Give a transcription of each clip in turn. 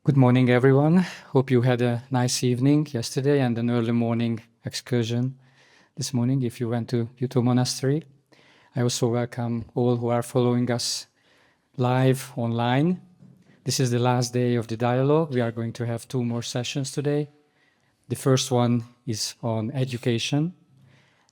Good morning, everyone. Hope you had a nice evening yesterday and an early morning excursion this morning if you went to Yuto Monastery. I also welcome all who are following us live online. This is the last day of the dialogue. We are going to have 2 more sessions today. The first one is on education,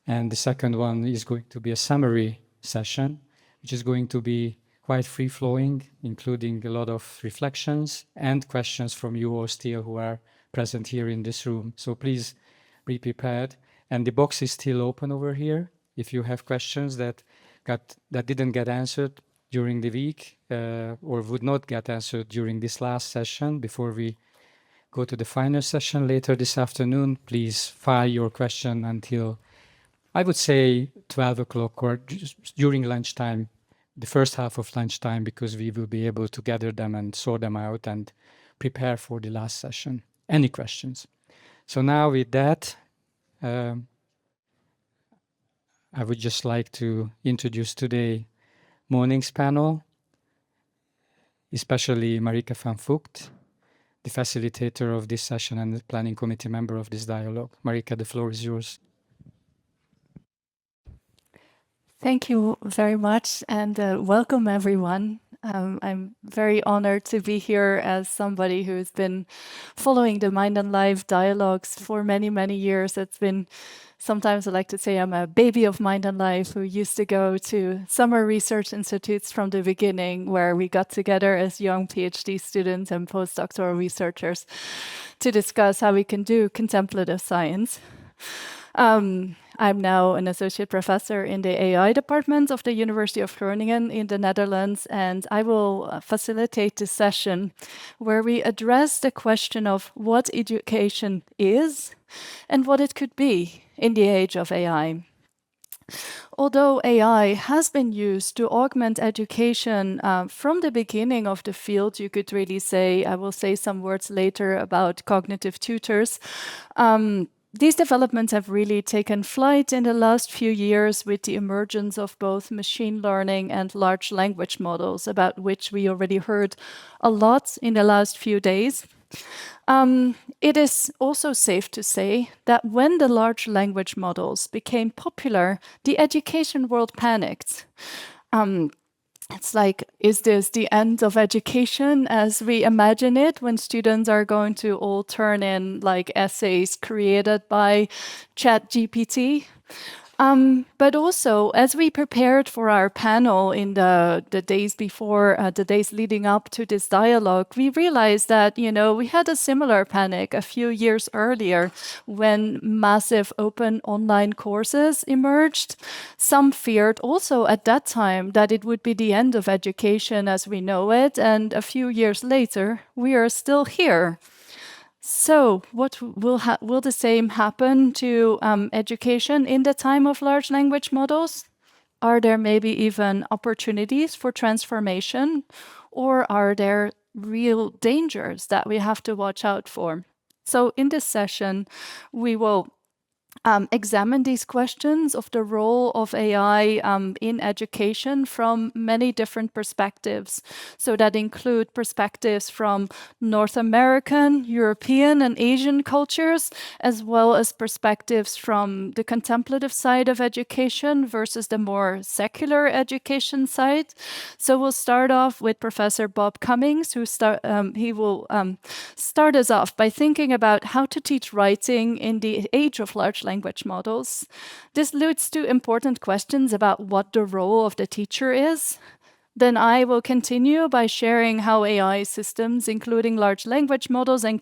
and the second one is going to be a summary session, which is going to be quite free-flowing, including a lot of reflections and questions from you all still who are present here in this room. So please be prepared. And the box is still open over here. If you have questions that didn't get answered during the week or would not get answered during this last session before we go to the final session later this afternoon, please file your question until, I would say, 12 o'clock or during lunchtime, the first half of lunchtime, because we will be able to gather them and sort them out and prepare for the last session. Any questions? So now with that, I would just like to introduce today morning's panel, especially Marika van Vugt, the facilitator of this session and the planning committee member of this dialogue. Marika, the floor is yours. Thank you very much, and welcome everyone. I'm very honored to be here as somebody who's been following the Mind and Life dialogues for many, many years. It's been, sometimes I like to say I'm a baby of Mind and Life who used to go to summer research institutes from the beginning, where we got together as young PhD students and postdoctoral researchers to discuss how we can do contemplative science. I'm now an associate professor in the AI department of the University of Groningen in the Netherlands, and I will facilitate this session where we address the question of what education is and what it could be in the age of AI. Although AI has been used to augment education from the beginning of the field, you could really say, I will say some words later about cognitive tutors, these developments have really taken flight in the last few years with the emergence of both machine learning and large language models, about which we already heard a lot in the last few days. It is also safe to say that when the large language models became popular, the education world panicked. It's like, is this the end of education as we imagine it, when students are going to all turn in like essays created by ChatGPT? But also, as we prepared for our panel in the days before, the days leading up to this dialogue, we realized that, we had a similar panic a few years earlier when massive open online courses emerged. Some feared also at that time that it would be the end of education as we know it, and a few years later, we are still here. So what will the same happen to education in the time of large language models? Are there maybe even opportunities for transformation, or are there real dangers that we have to watch out for? So in this session, we will examine these questions of the role of AI in education from many different perspectives. So that include perspectives from North American, European, and Asian cultures, as well as perspectives from the contemplative side of education versus the more secular education side. So we'll start off with Professor Bob Cummings, he will start us off by thinking about how to teach writing in the age of large language models. This leads to important questions about what the role of the teacher is. Then I will continue by sharing how AI systems, including large language models and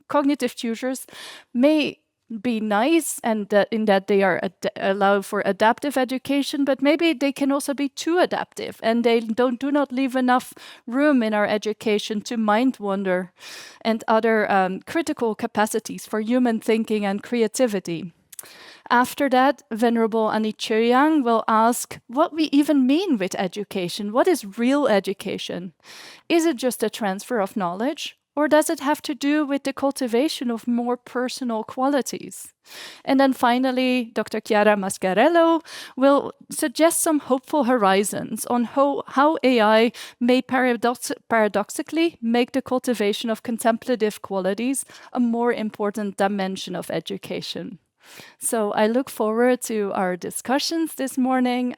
cognitive tutors, may be nice and in that they are allow for adaptive education, but maybe they can also be too adaptive and they do not leave enough room in our education to mind wander and other critical capacities for human thinking and creativity. After that, Venerable Annie Choyang will ask what we even mean with education. What is real education? Is it just a transfer of knowledge? Or does it have to do with the cultivation of more personal qualities? And then finally, Dr. Chiara Mascarello will suggest some hopeful horizons on how AI may paradoxically make the cultivation of contemplative qualities a more important dimension of education. So I look forward to our discussions this morning.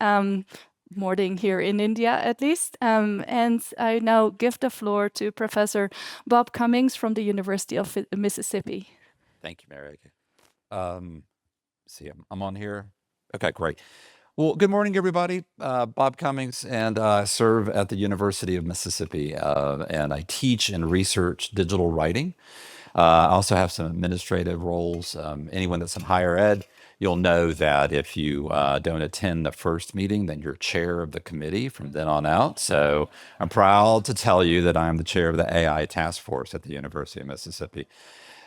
Morning here in India, at least. And I now give the floor to Professor Bob Cummings from the University of Mississippi. Thank you, Mary. See, I'm on here. Okay, great. Well, good morning, everybody. Bob Cummings, and I serve at the University of Mississippi, and I teach and research digital writing. I also have some administrative roles. Anyone that's in higher ed, you'll know that if you don't attend the first meeting, then you're chair of the committee from then on out. So I'm proud to tell you that I'm the chair of the AI task force at the University of Mississippi,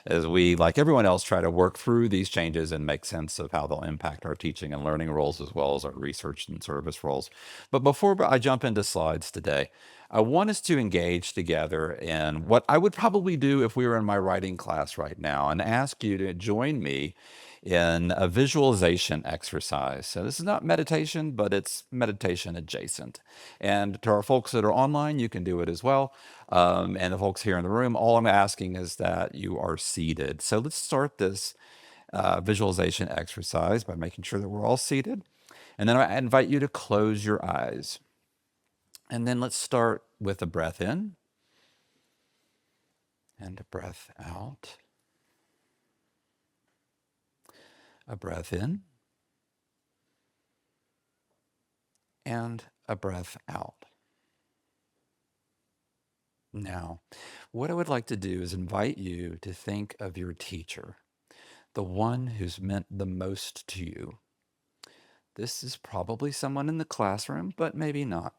as we, like everyone else, try to work through these changes and make sense of how they'll impact our teaching and learning roles as well as our research and service roles. But before I jump into slides today, I want us to engage together in what I would probably do if we were in my writing class right now, and ask you to join me in a visualization exercise. So this is not meditation, but it's meditation adjacent. And to our folks that are online, you can do it as well. And the folks here in the room, all I'm asking is that you are seated. So let's start this visualization exercise by making sure that we're all seated. And then I invite you to close your eyes. And then let's start with a breath in and a breath out. A breath in and a breath out. Now, what I would like to do is invite you to think of your teacher, the one who's meant the most to you. This is probably someone in the classroom, but maybe not.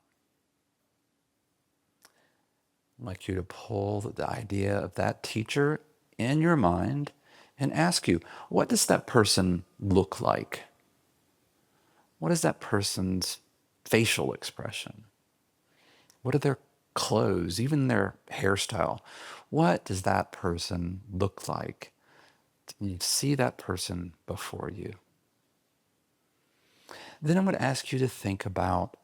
I'd like you to pull the idea of that teacher in your mind and ask you, what does that person look like? What is that person's facial expression? What are their clothes, even their hairstyle? What does that person look like? You see that person before you. Then I'm going to ask you to think about,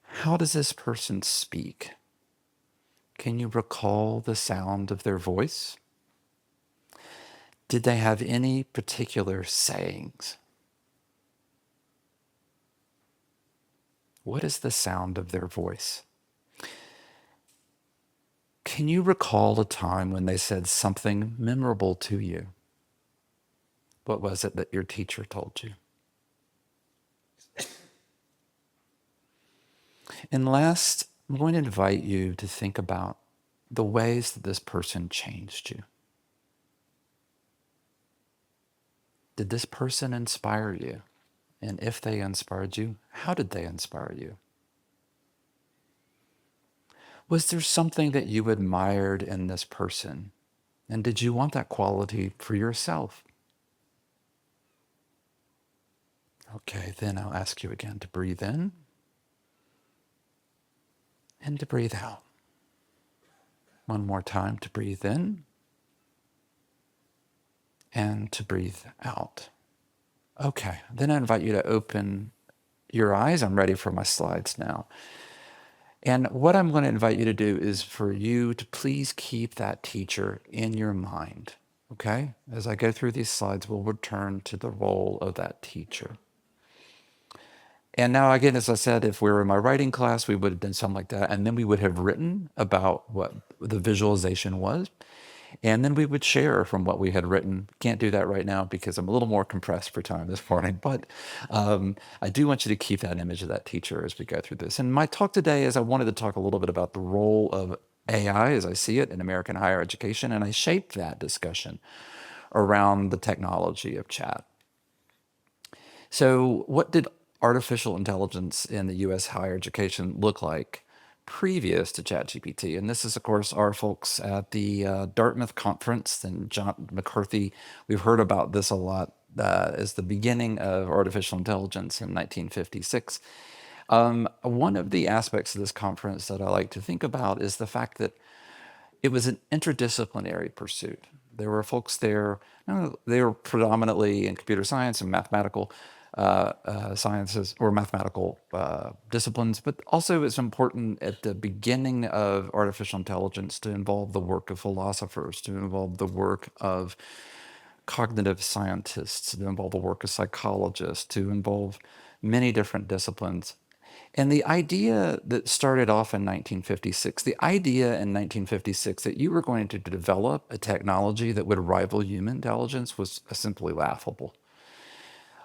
how does this person speak? Can you recall the sound of their voice? Did they have any particular sayings? What is the sound of their voice? Can you recall a time when they said something memorable to you? What was it that your teacher told you? And last, I'm going to invite you to think about the ways that this person changed you. Did this person inspire you? And if they inspired you, how did they inspire you? Was there something that you admired in this person? And did you want that quality for yourself? Okay, then I'll ask you again to breathe in and to breathe out. One more time, to breathe in and to breathe out. Okay, then I invite you to open your eyes. I'm ready for my slides now. And what I'm going to invite you to do is for you to please keep that teacher in your mind, okay? As I go through these slides, we'll return to the role of that teacher. And now, again, as I said, if we were in my writing class, we would have done something like that, and then we would have written about what the visualization was, and then we would share from what we had written. Can't do that right now because I'm a little more compressed for time this morning, but I do want you to keep that image of that teacher as we go through this. And my talk today is I wanted to talk a little bit about the role of AI as I see it in American higher education, and I shaped that discussion around the technology of chat. So what did artificial intelligence in the US higher education look like previous to ChatGPT? And this is, of course, our folks at the Dartmouth conference and John McCarthy. We've heard about this a lot as the beginning of artificial intelligence in 1956. One of the aspects of this conference that I like to think about is the fact that it was an interdisciplinary pursuit. There were folks there, they were predominantly in computer science and mathematical sciences or mathematical disciplines, but also it's important at the beginning of artificial intelligence to involve the work of philosophers, to involve the work of cognitive scientists, to involve the work of psychologists, to involve many different disciplines. And the idea that started off in 1956, the idea in 1956 that you were going to develop a technology that would rival human intelligence was simply laughable.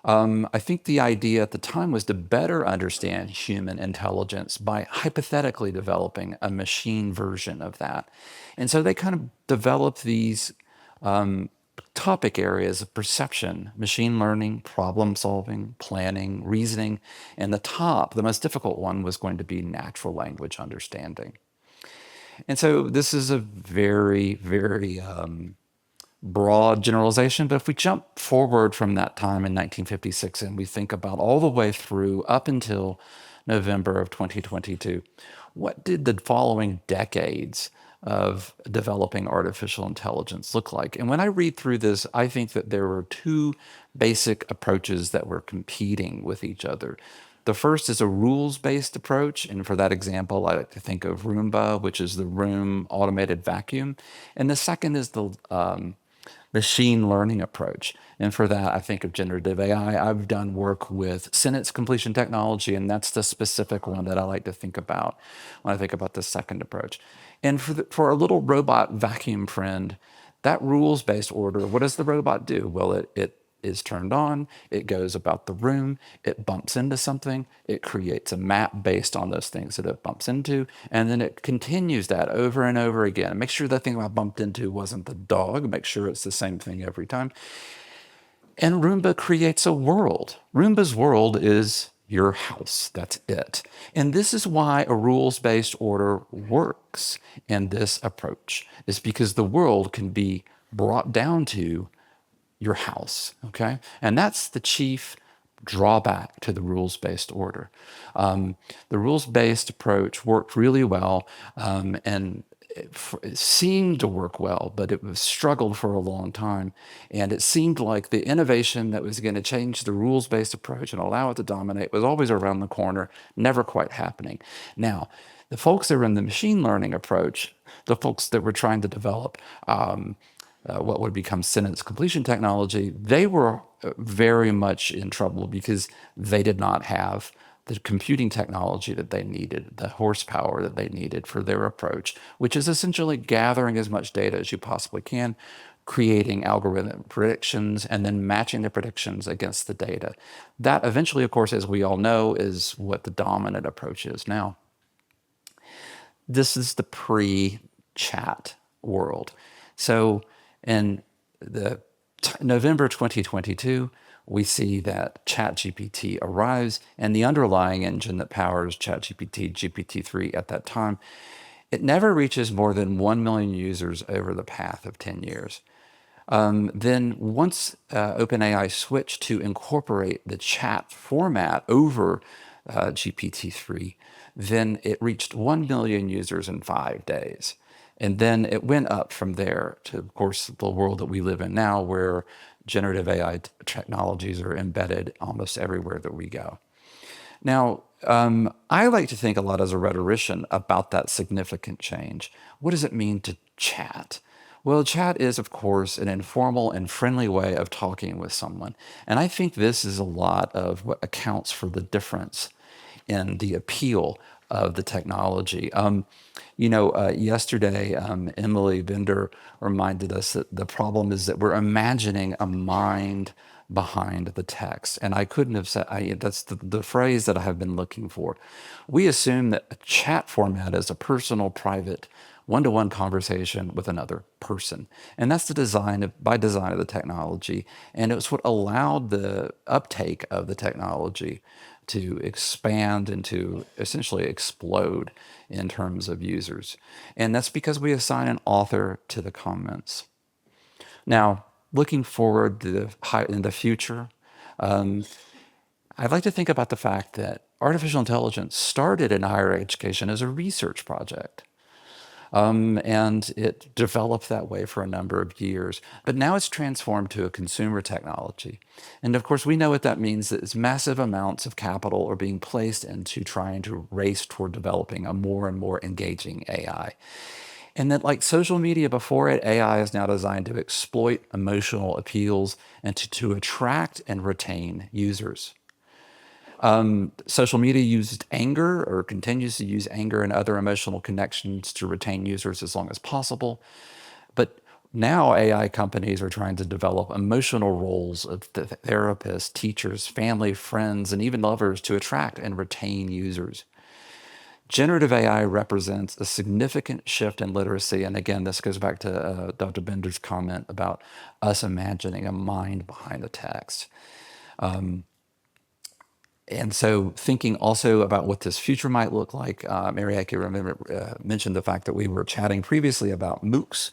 I think the idea at the time was to better understand human intelligence by hypothetically developing a machine version of that. And so they kind of developed these topic areas of perception, machine learning, problem solving, planning, reasoning, and the most difficult one was going to be natural language understanding. And so this is a very, very broad generalization, but if we jump forward from that time in 1956 and we think about all the way through up until November of 2022, what did the following decades of developing artificial intelligence look like? And when I read through this, I think that there were two basic approaches that were competing with each other. The first is a rules-based approach, and for that example, I like to think of Roomba, which is the room automated vacuum. And the second is the machine learning approach. And for that, I think of generative AI. I've done work with sentence completion technology, and that's the specific one that I like to think about when I think about the second approach. And for a little robot vacuum friend, that rules-based order, what does the robot do? Well, it is turned on, it goes about the room, it bumps into something, it creates a map based on those things that it bumps into, and then it continues that over and over again. Make sure that thing I bumped into wasn't the dog, make sure it's the same thing every time. And Roomba creates a world. Roomba's world is your house, that's it. And this is why a rules-based order works in this approach, is because the world can be brought down to your house, okay? And that's the chief drawback to the rules-based order. The rules-based approach worked really well, and it seemed to work well, but it was struggled for a long time. And it seemed like the innovation that was going to change the rules-based approach and allow it to dominate was always around the corner, never quite happening. Now, the folks that were in the machine learning approach, the folks that were trying to develop what would become sentence completion technology, they were very much in trouble because they did not have the computing technology that they needed, the horsepower that they needed for their approach, which is essentially gathering as much data as you possibly can, creating algorithm predictions, and then matching the predictions against the data. That eventually, of course, as we all know, is what the dominant approach is now. This is the pre-chat world. So in the November 2022, we see that ChatGPT arrives, and the underlying engine that powers ChatGPT, GPT-3 at that time, it never reaches more than 1 million users over the path of 10 years. Then once OpenAI switched to incorporate the chat format over GPT-3, then it reached 1 million users in 5 days. And then it went up from there to, of course, the world that we live in now, where generative AI technologies are embedded almost everywhere that we go. Now, I like to think a lot as a rhetorician about that significant change. What does it mean to chat? Well, chat is, of course, an informal and friendly way of talking with someone. And I think this is a lot of what accounts for the difference in the appeal of the technology. Yesterday, Emily Bender reminded us that the problem is that we're imagining a mind behind the text. And I couldn't have said, that's the phrase that I have been looking for. We assume that a chat format is a personal, private, one-to-one conversation with another person. And that's by design of the technology. And it's what allowed the uptake of the technology to expand and to essentially explode in terms of users. And that's because we assign an author to the comments. Now, looking forward to in the future, I'd like to think about the fact that artificial intelligence started in higher education as a research project. And it developed that way for a number of years. But now it's transformed to a consumer technology. And of course, we know what that means, that massive amounts of capital are being placed into trying to race toward developing a more and more engaging AI. And that, like social media before it, AI is now designed to exploit emotional appeals and to attract and retain users. Social media used anger or continues to use anger and other emotional connections to retain users as long as possible. But now AI companies are trying to develop emotional roles of therapists, teachers, family, friends, and even lovers to attract and retain users. Generative AI represents a significant shift in literacy. And again, this goes back to Dr. Bender's comment about us imagining a mind behind the text. And so thinking also about what this future might look like, Marieke mentioned the fact that we were chatting previously about MOOCs.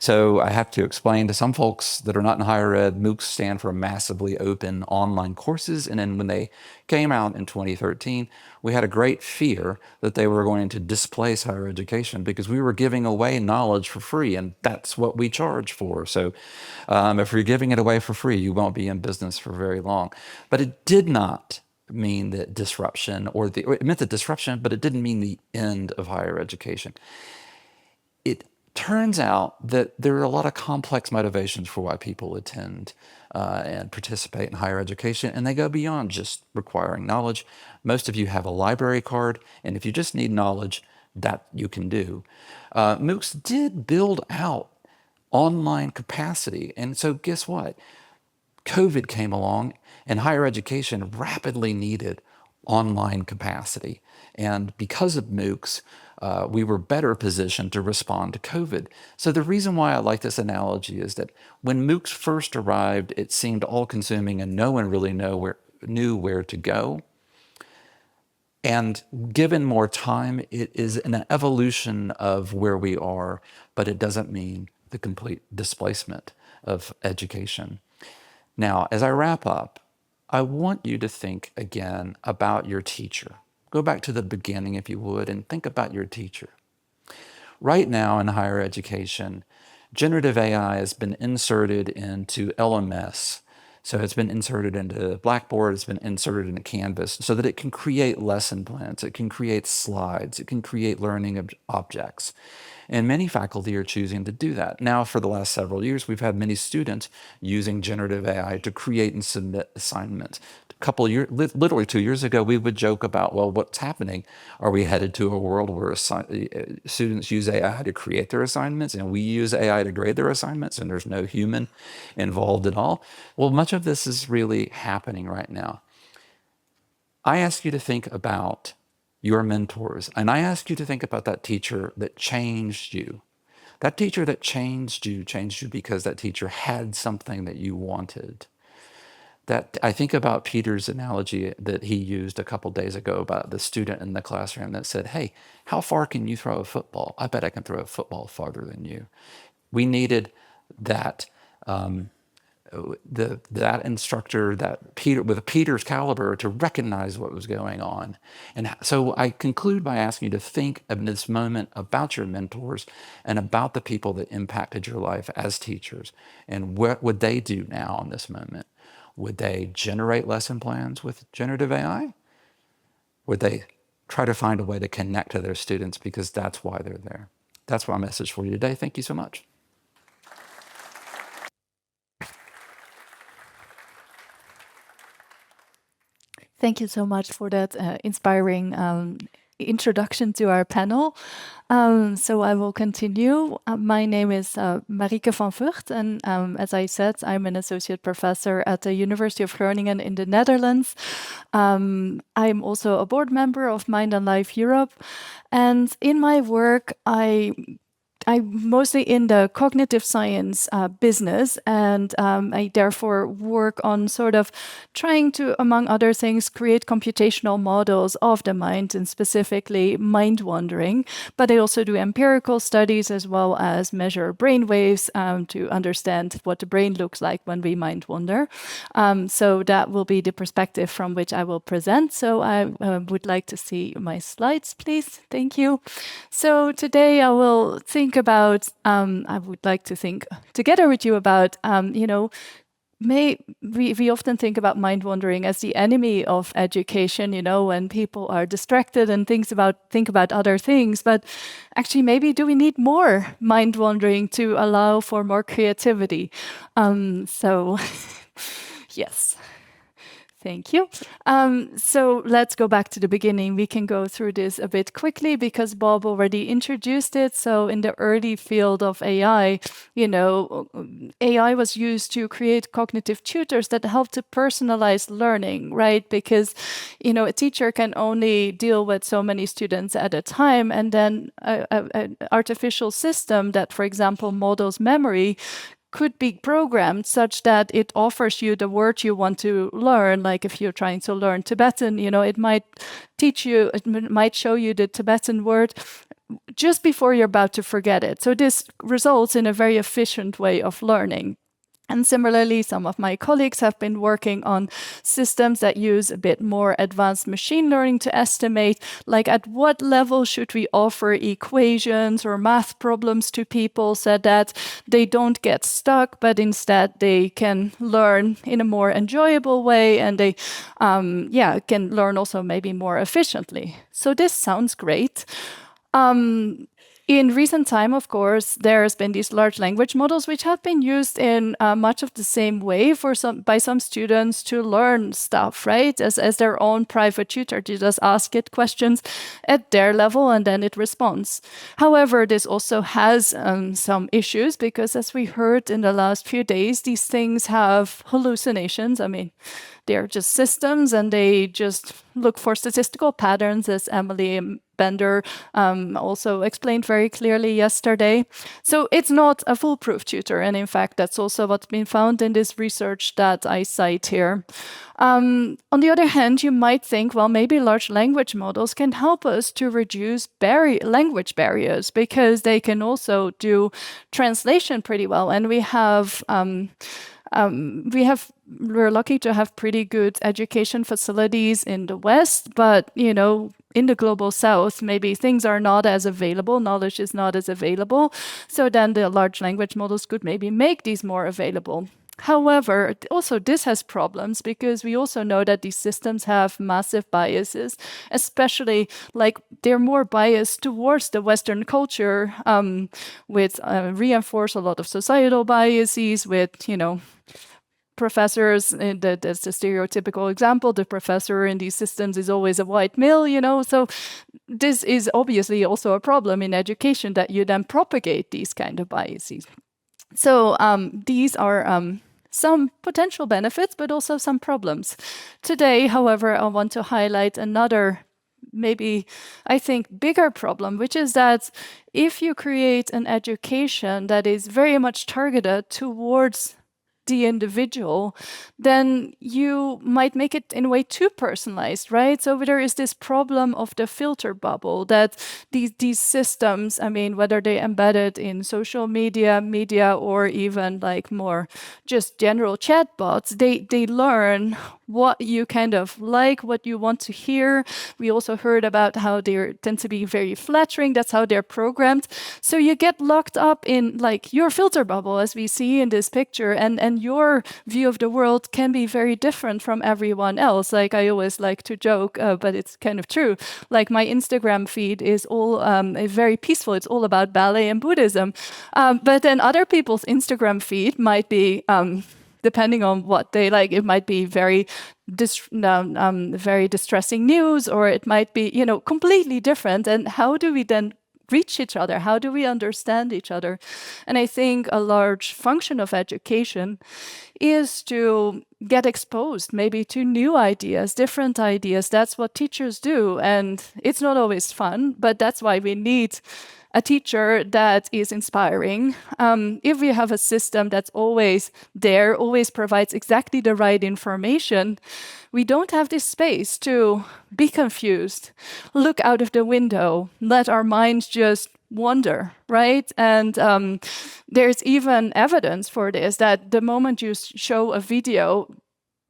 So I have to explain to some folks that are not in higher ed, MOOCs stand for massively open online courses. And then when they came out in 2013, we had a great fear that they were going to displace higher education because we were giving away knowledge for free, and that's what we charge for. So if you're giving it away for free, you won't be in business for very long. But it did not mean that disruption, or it meant the disruption, but it didn't mean the end of higher education. It turns out that there are a lot of complex motivations for why people attend and participate in higher education, and they go beyond just requiring knowledge. Most of you have a library card, and if you just need knowledge, that you can do. MOOCs did build out online capacity, and so guess what? COVID came along and higher education rapidly needed online capacity. And because of MOOCs, we were better positioned to respond to COVID. So the reason why I like this analogy is that when MOOCs first arrived, it seemed all-consuming and no one really knew where to go. And given more time, it is an evolution of where we are, but it doesn't mean the complete displacement of education. Now, as I wrap up, I want you to think again about your teacher. Go back to the beginning, if you would, and think about your teacher. Right now in higher education, generative AI has been inserted into LMS. So it's been inserted into Blackboard, it's been inserted into Canvas so that it can create lesson plans, it can create slides, it can create learning objects. And many faculty are choosing to do that. Now, for the last several years, we've had many students using generative AI to create and submit assignments. Literally 2 years ago, we would joke about, well, what's happening? Are we headed to a world where students use AI to create their assignments and we use AI to grade their assignments and there's no human involved at all? Well, much of this is really happening right now. I ask you to think about your mentors, and I ask you to think about that teacher that changed you. That teacher that changed you because that teacher had something that you wanted. That I think about Peter's analogy that he used a couple days ago about the student in the classroom that said, hey, how far can you throw a football? I bet I can throw a football farther than you. We needed that that instructor, that Peter with Peter's caliber, to recognize what was going on. And so I conclude by asking you to think in this moment about your mentors and about the people that impacted your life as teachers. And what would they do now in this moment? Would they generate lesson plans with generative AI? Would they try to find a way to connect to their students because that's why they're there? That's my message for you today. Thank you so much. Thank you so much for that inspiring introduction to our panel. So I will continue. My name is Marieke van Vught, and as I said, I'm an associate professor at the University of Groningen in the Netherlands. I'm also a board member of Mind and Life Europe, and in my work, I I'm mostly in the cognitive science business, and I therefore work on sort of trying to, among other things, create computational models of the mind and specifically mind wandering. But I also do empirical studies as well as measure brain waves to understand what the brain looks like when we mind wander. So that will be the perspective from which I will present. So I would like to see my slides, please. Thank you. So today I will think about, I would like to think together with you about, we often think about mind wandering as the enemy of education, when people are distracted and think about other things. But actually, maybe do we need more mind wandering to allow for more creativity? So, yes. Thank you. So let's go back to the beginning. We can go through this a bit quickly because Bob already introduced it. So in the early field of AI, AI was used to create cognitive tutors that help to personalize learning, right? Because, a teacher can only deal with so many students at a time. And then an artificial system that, for example, models memory could be programmed such that it offers you the word you want to learn. Like if you're trying to learn Tibetan, it might show you the Tibetan word just before you're about to forget it. So this results in a very efficient way of learning. And similarly, some of my colleagues have been working on systems that use a bit more advanced machine learning to estimate, like at what level should we offer equations or math problems to people so that they don't get stuck, but instead they can learn in a more enjoyable way and they can learn also maybe more efficiently. So this sounds great. In recent time, of course, there's been these large language models which have been used in much of the same way by some students to learn stuff, right? As their own private tutor. You just ask it questions at their level and then it responds. However, this also has some issues because as we heard in the last few days, these things have hallucinations. I mean, they're just systems and they just look for statistical patterns, as Emily Bender also explained very clearly yesterday. So it's not a foolproof tutor. And in fact, that's also what's been found in this research that I cite here. On the other hand, you might think, well, maybe large language models can help us to reduce language barriers because they can also do translation pretty well. And we're lucky to have pretty good education facilities in the West, but, in the global South, maybe things are not as available, knowledge is not as available. So then the large language models could maybe make these more available. However, also this has problems because we also know that these systems have massive biases, especially like they're more biased towards the Western culture, with reinforce a lot of societal biases with, professors, that's the stereotypical example. The professor in these systems is always a white male, so this is obviously also a problem in education that you then propagate these kind of biases. So these are some potential benefits, but also some problems. Today, however, I want to highlight another maybe, I think, bigger problem, which is that if you create an education that is very much targeted towards the individual, then you might make it in a way too personalized, right? So there is this problem of the filter bubble that these systems, I mean, whether they embedded in social media, or even like more just general chatbots, they learn what you kind of like, what you want to hear. We also heard about how they tend to be very flattering. That's how they're programmed. So you get locked up in like your filter bubble, as we see in this picture, and your view of the world can be very different from everyone else. Like I always like to joke, but it's kind of true. Like my Instagram feed is all very peaceful. It's all about ballet and Buddhism. But then other people's Instagram feed might be depending on what they like, it might be very distressing news, or it might be, completely different. And how do we then reach each other? How do we understand each other? And I think a large function of education is to get exposed maybe to new ideas, different ideas. That's what teachers do. And it's not always fun, but that's why we need a teacher that is inspiring, if we have a system that's always there, always provides exactly the right information, we don't have this space to be confused, look out of the window, let our minds just wander, right? And there's even evidence for this, that the moment you show a video,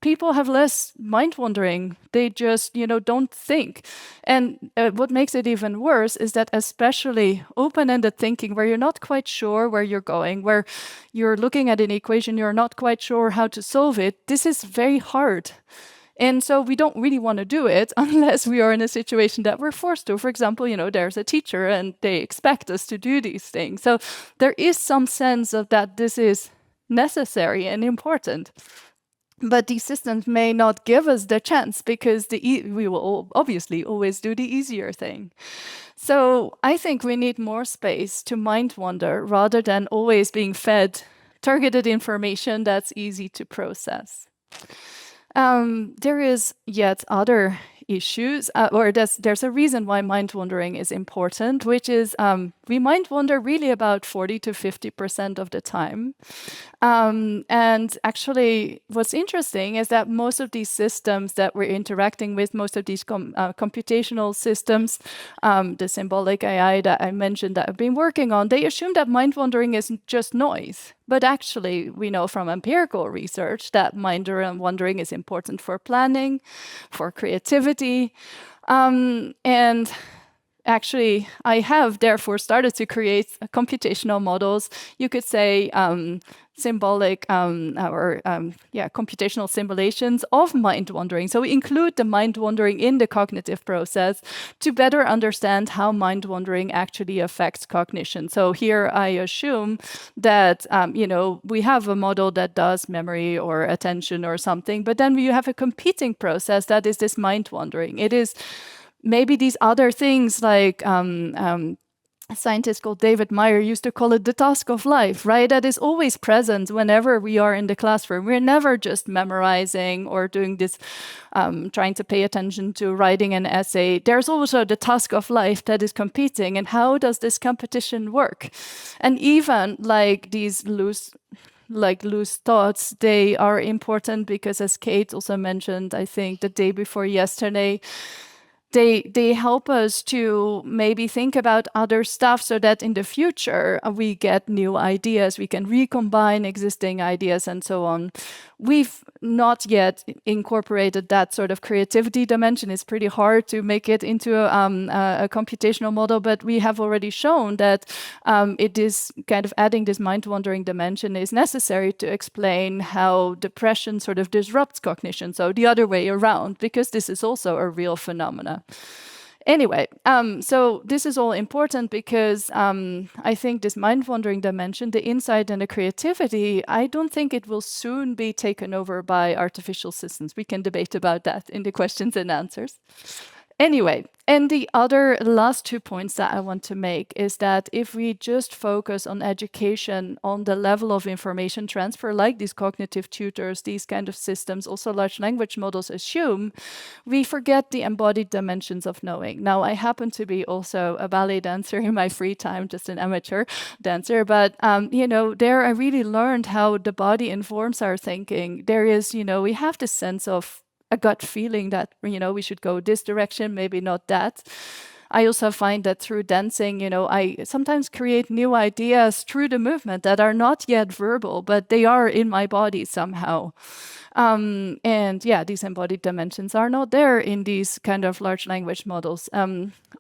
people have less mind wandering. They just, don't think. And what makes it even worse is that especially open-ended thinking, where you're not quite sure where you're going, where you're looking at an equation, you're not quite sure how to solve it, this is very hard. And so we don't really want to do it unless we are in a situation that we're forced to. For example, there's a teacher and they expect us to do these things. So there is some sense of that this is necessary and important. But these systems may not give us the chance because we will obviously always do the easier thing. So I think we need more space to mind wander rather than always being fed targeted information that's easy to process. There is yet other issues, or there's a reason why mind wandering is important, which is we mind wander really about 40 to 50% of the time. And actually, what's interesting is that most of these systems that we're interacting with, most of these computational systems, the symbolic AI that I mentioned that I've been working on, they assume that mind wandering is just noise. But actually, we know from empirical research that mind wandering is important for planning, for creativity, and actually, I have therefore started to create computational models. You could say symbolic computational simulations of mind wandering. So we include the mind wandering in the cognitive process to better understand how mind wandering actually affects cognition. So here I assume that we have a model that does memory or attention or something, but then we have a competing process that is this mind wandering. It is maybe these other things like a scientist called David Meyer used to call it the task of life, right? That is always present whenever we are in the classroom. We're never just memorizing or doing this, trying to pay attention to writing an essay. There's also the task of life that is competing. And how does this competition work? And even like these loose thoughts, they are important because, as Kate also mentioned, I think the day before yesterday, they help us to maybe think about other stuff so that in the future we get new ideas, we can recombine existing ideas and so on. We've not yet incorporated that sort of creativity dimension. It's pretty hard to make it into a computational model, but we have already shown that it is kind of adding this mind-wandering dimension is necessary to explain how depression sort of disrupts cognition. So the other way around, because this is also a real phenomena. Anyway, so this is all important because I think this mind-wandering dimension, the insight and the creativity, I don't think it will soon be taken over by artificial systems. We can debate about that in the questions and answers. Anyway, and the other last 2 points that I want to make is that if we just focus on education on the level of information transfer, like these cognitive tutors, these kind of systems, also large language models assume, we forget the embodied dimensions of knowing. Now, I happen to be also a ballet dancer in my free time, just an amateur dancer, but, there I really learned how the body informs our thinking. There is, we have this sense of a gut feeling that, we should go this direction, maybe not that. I also find that through dancing, I sometimes create new ideas through the movement that are not yet verbal, but they are in my body somehow. And yeah, these embodied dimensions are not there in these kind of large language models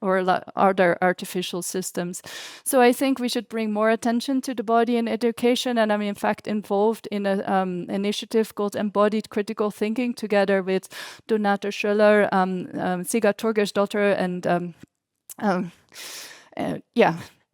or other artificial systems. So I think we should bring more attention to the body in education. And I'm in fact involved in an initiative called Embodied Critical Thinking together with Donato Schöller, Siga Torgersdottir,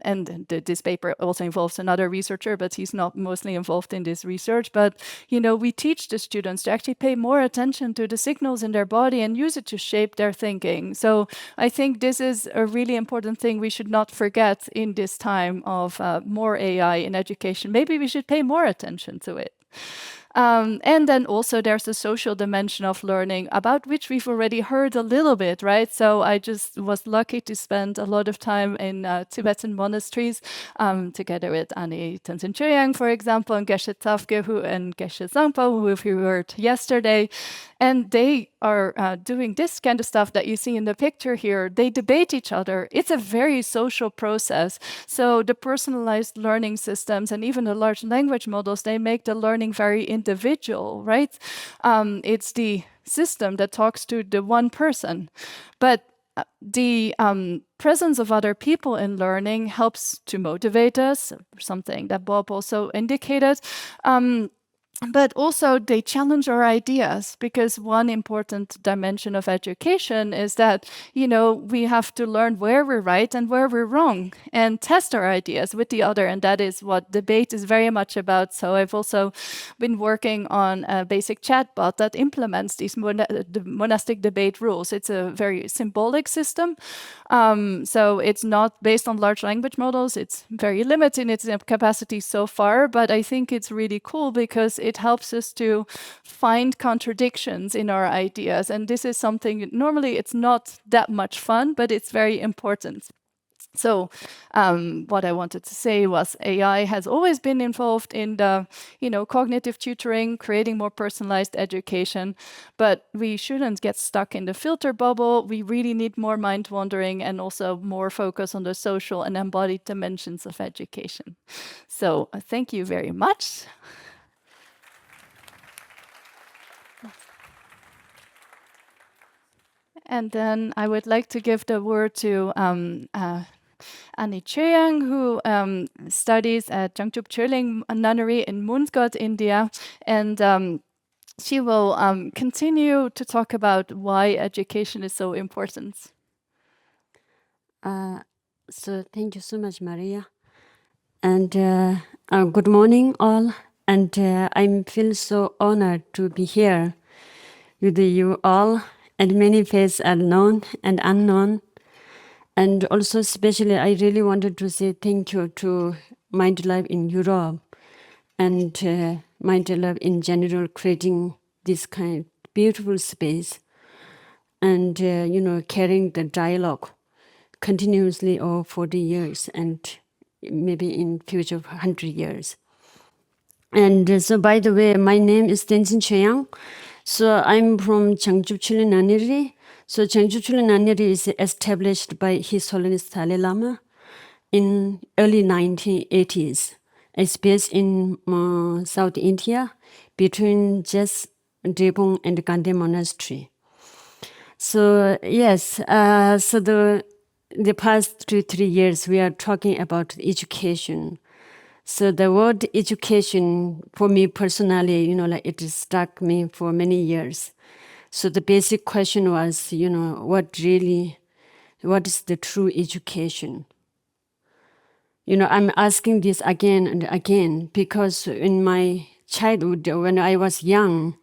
and this paper also involves another researcher, but he's not mostly involved in this research. But, we teach the students to actually pay more attention to the signals in their body and use it to shape their thinking. So I think this is a really important thing we should not forget in this time of more AI in education. Maybe we should pay more attention to it. And then also there's the social dimension of learning, about which we've already heard a little bit, right? So I just was lucky to spend a lot of time in Tibetan monasteries together with Ani Tenzin Choyang, for example, and Geshe Tafge and Geshe Zangpa, who we heard yesterday. And they are doing this kind of stuff that you see in the picture here. They debate each other. It's a very social process. So the personalized learning systems and even the large language models, they make the learning very individual, right? It's the system that talks to the one person. But the presence of other people in learning helps to motivate us, something that Bob also indicated. But also they challenge our ideas, because one important dimension of education is that, we have to learn where we're right and where we're wrong and test our ideas with the other. And that is what debate is very much about. So I've also been working on a basic chatbot that implements these the monastic debate rules. It's a very symbolic system. So it's not based on large language models. It's very limited in its capacity so far, but I think it's really cool because it helps us to find contradictions in our ideas. And this is something, normally it's not that much fun, but it's very important. So what I wanted to say was AI has always been involved in the, cognitive tutoring, creating more personalized education, but we shouldn't get stuck in the filter bubble. We really need more mind wandering and also more focus on the social and embodied dimensions of education. So thank you very much. And then I would like to give the word to Annie Cheang, who studies at Jangchup Choling Nunnery in Mundgod, India. And she will continue to talk about why education is so important. So thank you so much, Maria. And good morning, all. And I feel so honored to be here with you all. And many faces are known and unknown. And also, especially, I really wanted to say thank you to Mind Lab in Europe and Mind Lab in general, creating this kind of beautiful space and, carrying the dialogue continuously over 40 years and maybe in future 100 years. And so, by the way, my name is Tenzin Choyang. So I'm from Jangchup Choling Nunnery. So Jangchup Choling Nunnery is established by His Holiness Dalai Lama in early 1980s. It's based in South India between Jes, Drepung and Gandhi Monastery. So yes, so the past 2-3 years we are talking about education. So the word education, for me personally, it struck me for many years. So the basic question was, what is the true education? I'm asking this again and again because in my childhood, when I was young,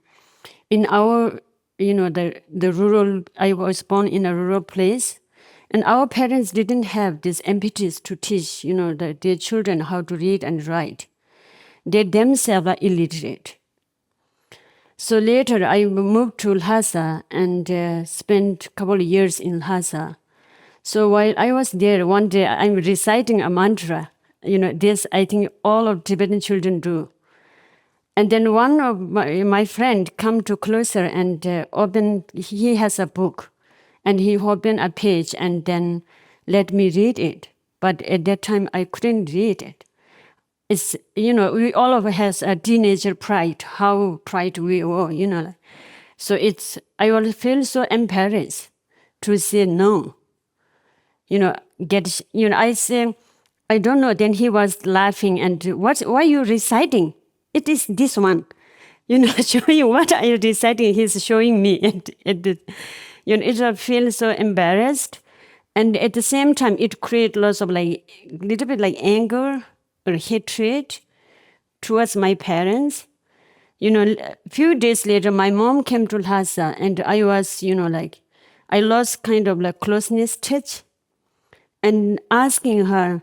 in our, the rural, I was born in a rural place. And our parents didn't have this impetus to teach, their children how to read and write. They themselves are illiterate. So later I moved to Lhasa and spent a couple of years in Lhasa. So while I was there, one day I'm reciting a mantra. This I think all of Tibetan children do. And then one of my friend come to closer and he has a book. And he opened a page and then let me read it. But at that time, I couldn't read it. It's, we all of us has a teenager pride, how pride we were, So I always feel so embarrassed to say no. I say, I don't know. Then he was laughing and why are you reciting? It is this one. Showing what are you reciting? He's showing me. It feels so embarrassed. And at the same time, it creates lots of little bit like anger or hatred towards my parents. A few days later, my mom came to Lhasa and I was, I lost kind of closeness touch and asking her,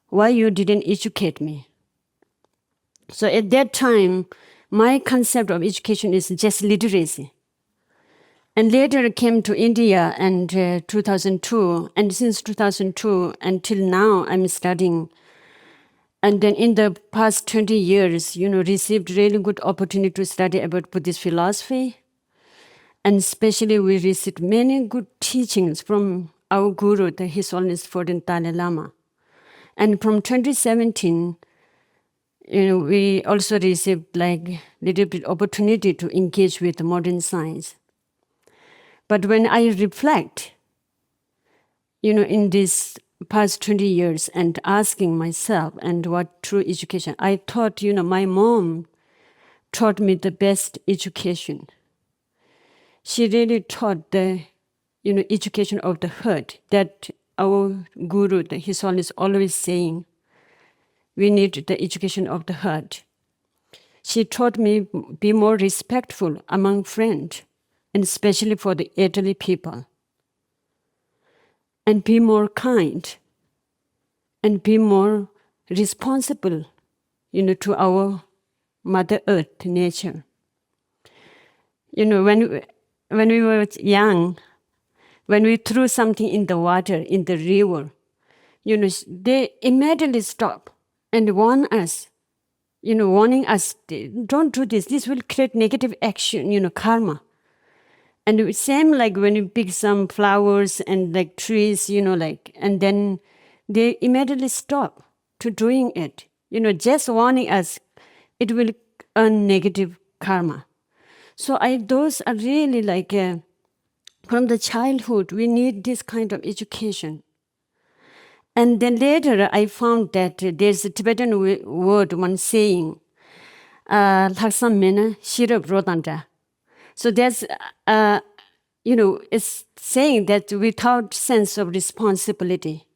why you didn't educate me? So at that time, my concept of education is just literacy. And later came to India and 2002, and since 2002 until now, I'm studying. And then in the past 20 years, received really good opportunity to study about Buddhist philosophy. And especially we received many good teachings from our guru, the His Holiness 14th Dalai Lama. And from 2017, we also received like little bit opportunity to engage with modern science. But when I reflect, in these past 20 years and asking myself and what true education, I thought, my mom taught me the best education. She really taught the, education of the heart that our guru, His Holiness, always saying, we need the education of the heart. She taught me be more respectful among friends, and especially for the elderly people. And be more kind, and be more responsible, to our Mother Earth, nature. When we were young, when we threw something in the water, in the river, they immediately stop and warn us, warning us, don't do this. This will create negative action, karma. And same like when you pick some flowers and like trees, and then they immediately stop to doing it. Just warning us, it will earn negative karma. So those are really like, from the childhood, we need this kind of education. And then later I found that there's a Tibetan word, one saying, "Laksam mena shirab rodanta." So that's, it's saying that without sense of responsibility.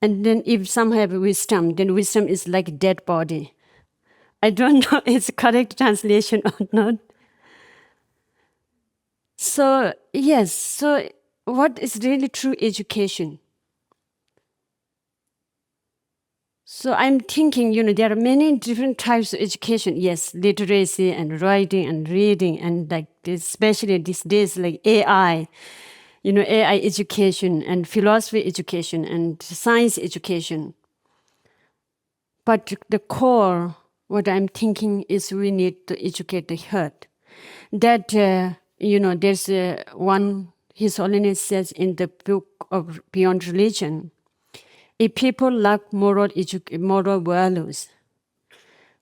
And then if some have wisdom, then wisdom is like dead body. I don't know it's correct translation or not. So, yes, so what is really true education? So I'm thinking, there are many different types of education. Yes, literacy and writing and reading, and like especially these days, like AI, AI education and philosophy education and science education. But the core, what I'm thinking is we need to educate the heart. That, there's one, His Holiness says in the book of Beyond Religion, if people lack moral values,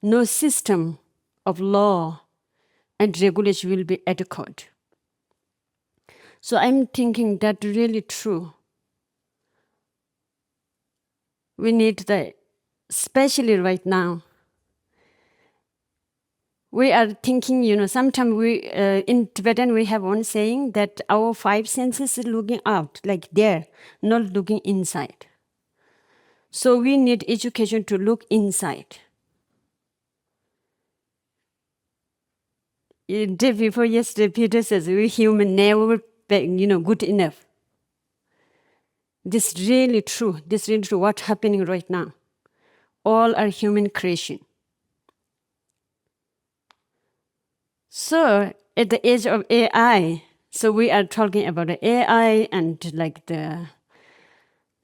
no system of law and regulation will be adequate. So I'm thinking that really true. We need especially right now, we are thinking, sometimes we, in Tibetan, we have one saying that our five senses are looking out, like there, not looking inside. So we need education to look inside. The day before yesterday, Peter says, we human never, good enough. This is really true. This is really true. What's happening right now? All are human creation. So at the age of AI, so we are talking about the AI and like the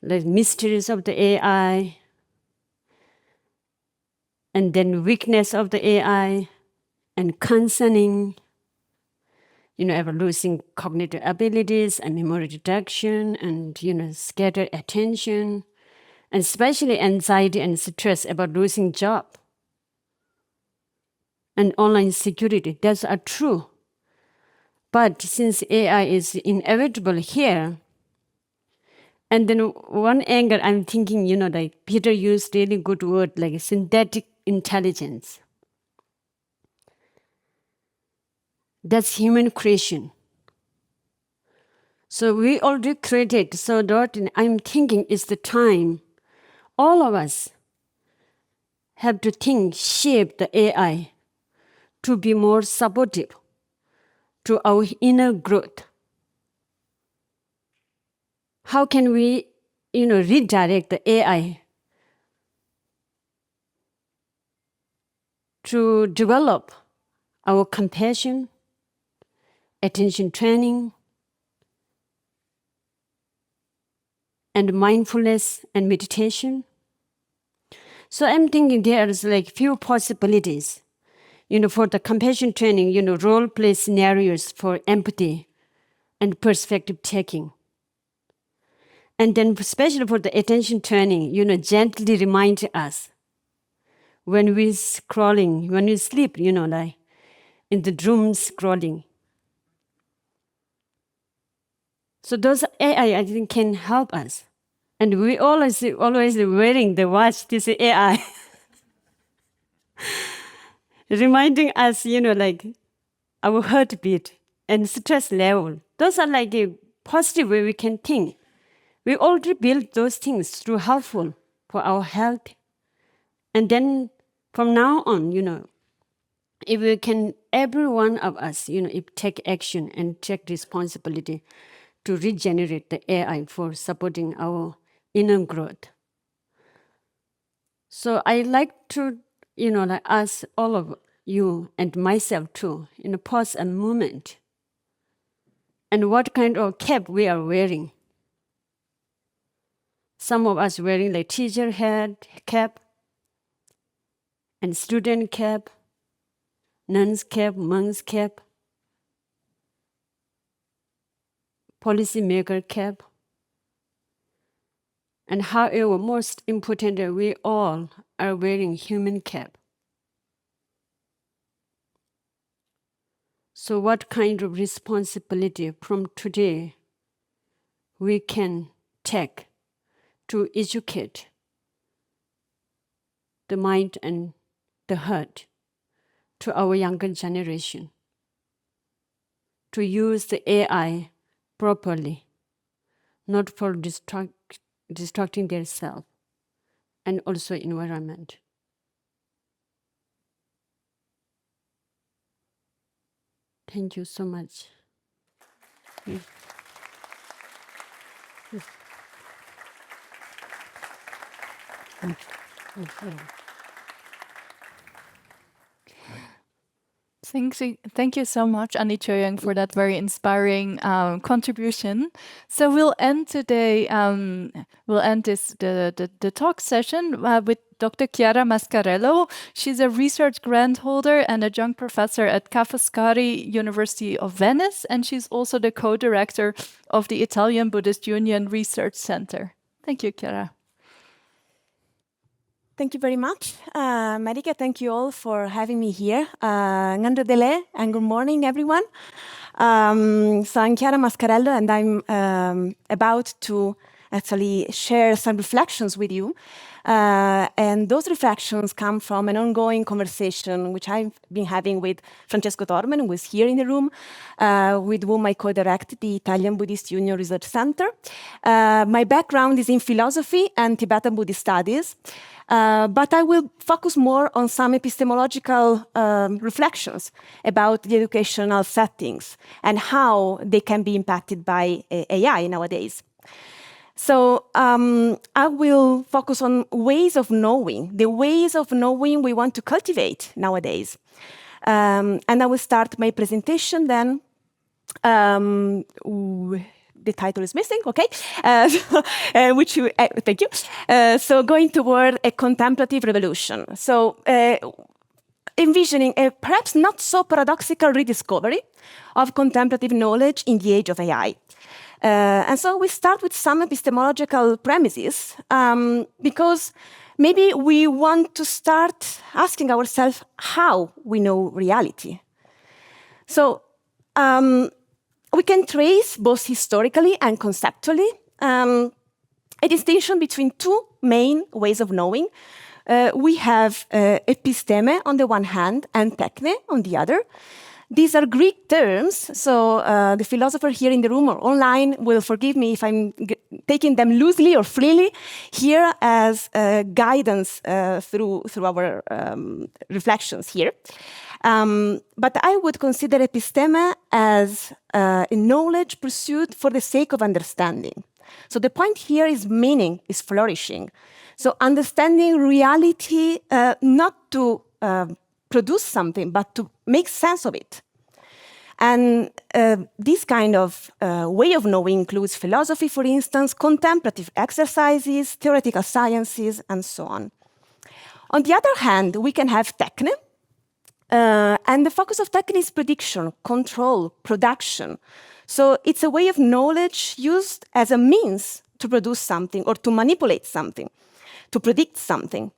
mysteries of the AI, and then weakness of the AI, and concerning, ever losing cognitive abilities and memory reduction and, scattered attention, and especially anxiety and stress about losing job and online security. Those are true. But since AI is inevitable here, and then one angle I'm thinking, like Peter used really good word like synthetic intelligence. That's human creation. So we already created, so that I'm thinking it's the time all of us have to shape the AI to be more supportive to our inner growth. How can we, redirect the AI to develop our compassion, attention training, and mindfulness and meditation. So I'm thinking there's like few possibilities, for the compassion training, role play scenarios for empathy and perspective taking. And then especially for the attention training, gently remind us when we're scrolling, when we sleep, like in the room scrolling. So those AI, I think, can help us. And we always wearing the watch, this AI, reminding us, like our heartbeat and stress level. Those are like a positive way we can think. We already built those things through helpful for our health. And then from now on, if we can, every one of us, if take action and take responsibility to regenerate the AI for supporting our inner growth. So I like to, like ask all of you and myself too, pause a moment. And what kind of cap we are wearing. Some of us wearing like teacher head cap, and student cap, nun's cap, monk's cap, policymaker cap. And however, most important, we all are wearing human cap. So what kind of responsibility from today we can take to educate the mind and the heart to our younger generation, to use the AI properly, not for distracting their self and also environment. Thank you so much. Thank you so much, Annie Choyang, for that very inspiring contribution. So we'll end today. We'll end the talk session with Dr. Chiara Mascarello. She's a research grant holder and adjunct professor at Ca' Foscari University of Venice, and she's also the co-director of the Italian Buddhist Union Research Center. Thank you, Chiara. Thank you very much, Marika. Thank you all for having me here. Ngando Dele, and good morning, everyone. So I'm Chiara Mascarello, and I'm about to actually share some reflections with you. And those reflections come from an ongoing conversation which I've been having with Francesco Tormen, who is here in the room, with whom I co-direct the Italian Buddhist Union Research Center. My background is in philosophy and Tibetan Buddhist studies, but I will focus more on some epistemological reflections about the educational settings and how they can be impacted by AI nowadays. So I will focus on ways of knowing, the ways of knowing we want to cultivate nowadays. And I will start my presentation then. The title is missing, okay? Thank you. So going toward a contemplative revolution. So envisioning a perhaps not so paradoxical rediscovery of contemplative knowledge in the age of AI. And so we start with some epistemological premises, because maybe we want to start asking ourselves how we know reality. So we can trace both historically and conceptually a distinction between two main ways of knowing. We have episteme on the one hand and techne on the other. These are Greek terms, so the philosopher here in the room or online will forgive me if I'm taking them loosely or freely here as guidance through our reflections here. But I would consider episteme as a knowledge pursued for the sake of understanding. So the point here is meaning is flourishing. So understanding reality not to produce something, but to make sense of it. And this kind of way of knowing includes philosophy, for instance, contemplative exercises, theoretical sciences, and so on. On the other hand, we can have techne, and the focus of techne is prediction, control, production. So it's a way of knowledge used as a means to produce something or to manipulate something, to predict something.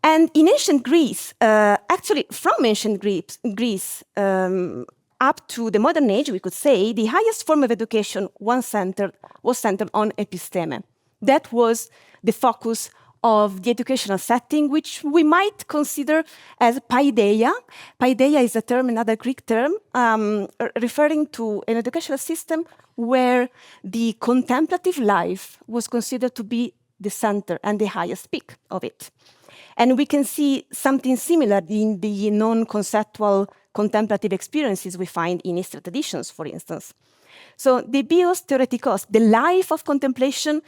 And in ancient Greece, actually from ancient Greece up to the modern age, we could say, the highest form of education was centered on episteme. That was the focus of the educational setting, which we might consider as paideia. Paideia is a term, another Greek term, referring to an educational system where the contemplative life was considered to be the center and the highest peak of it. And we can see something similar in the non-conceptual contemplative experiences we find in Eastern traditions, for instance. So the bios theoretikos, the life of contemplation,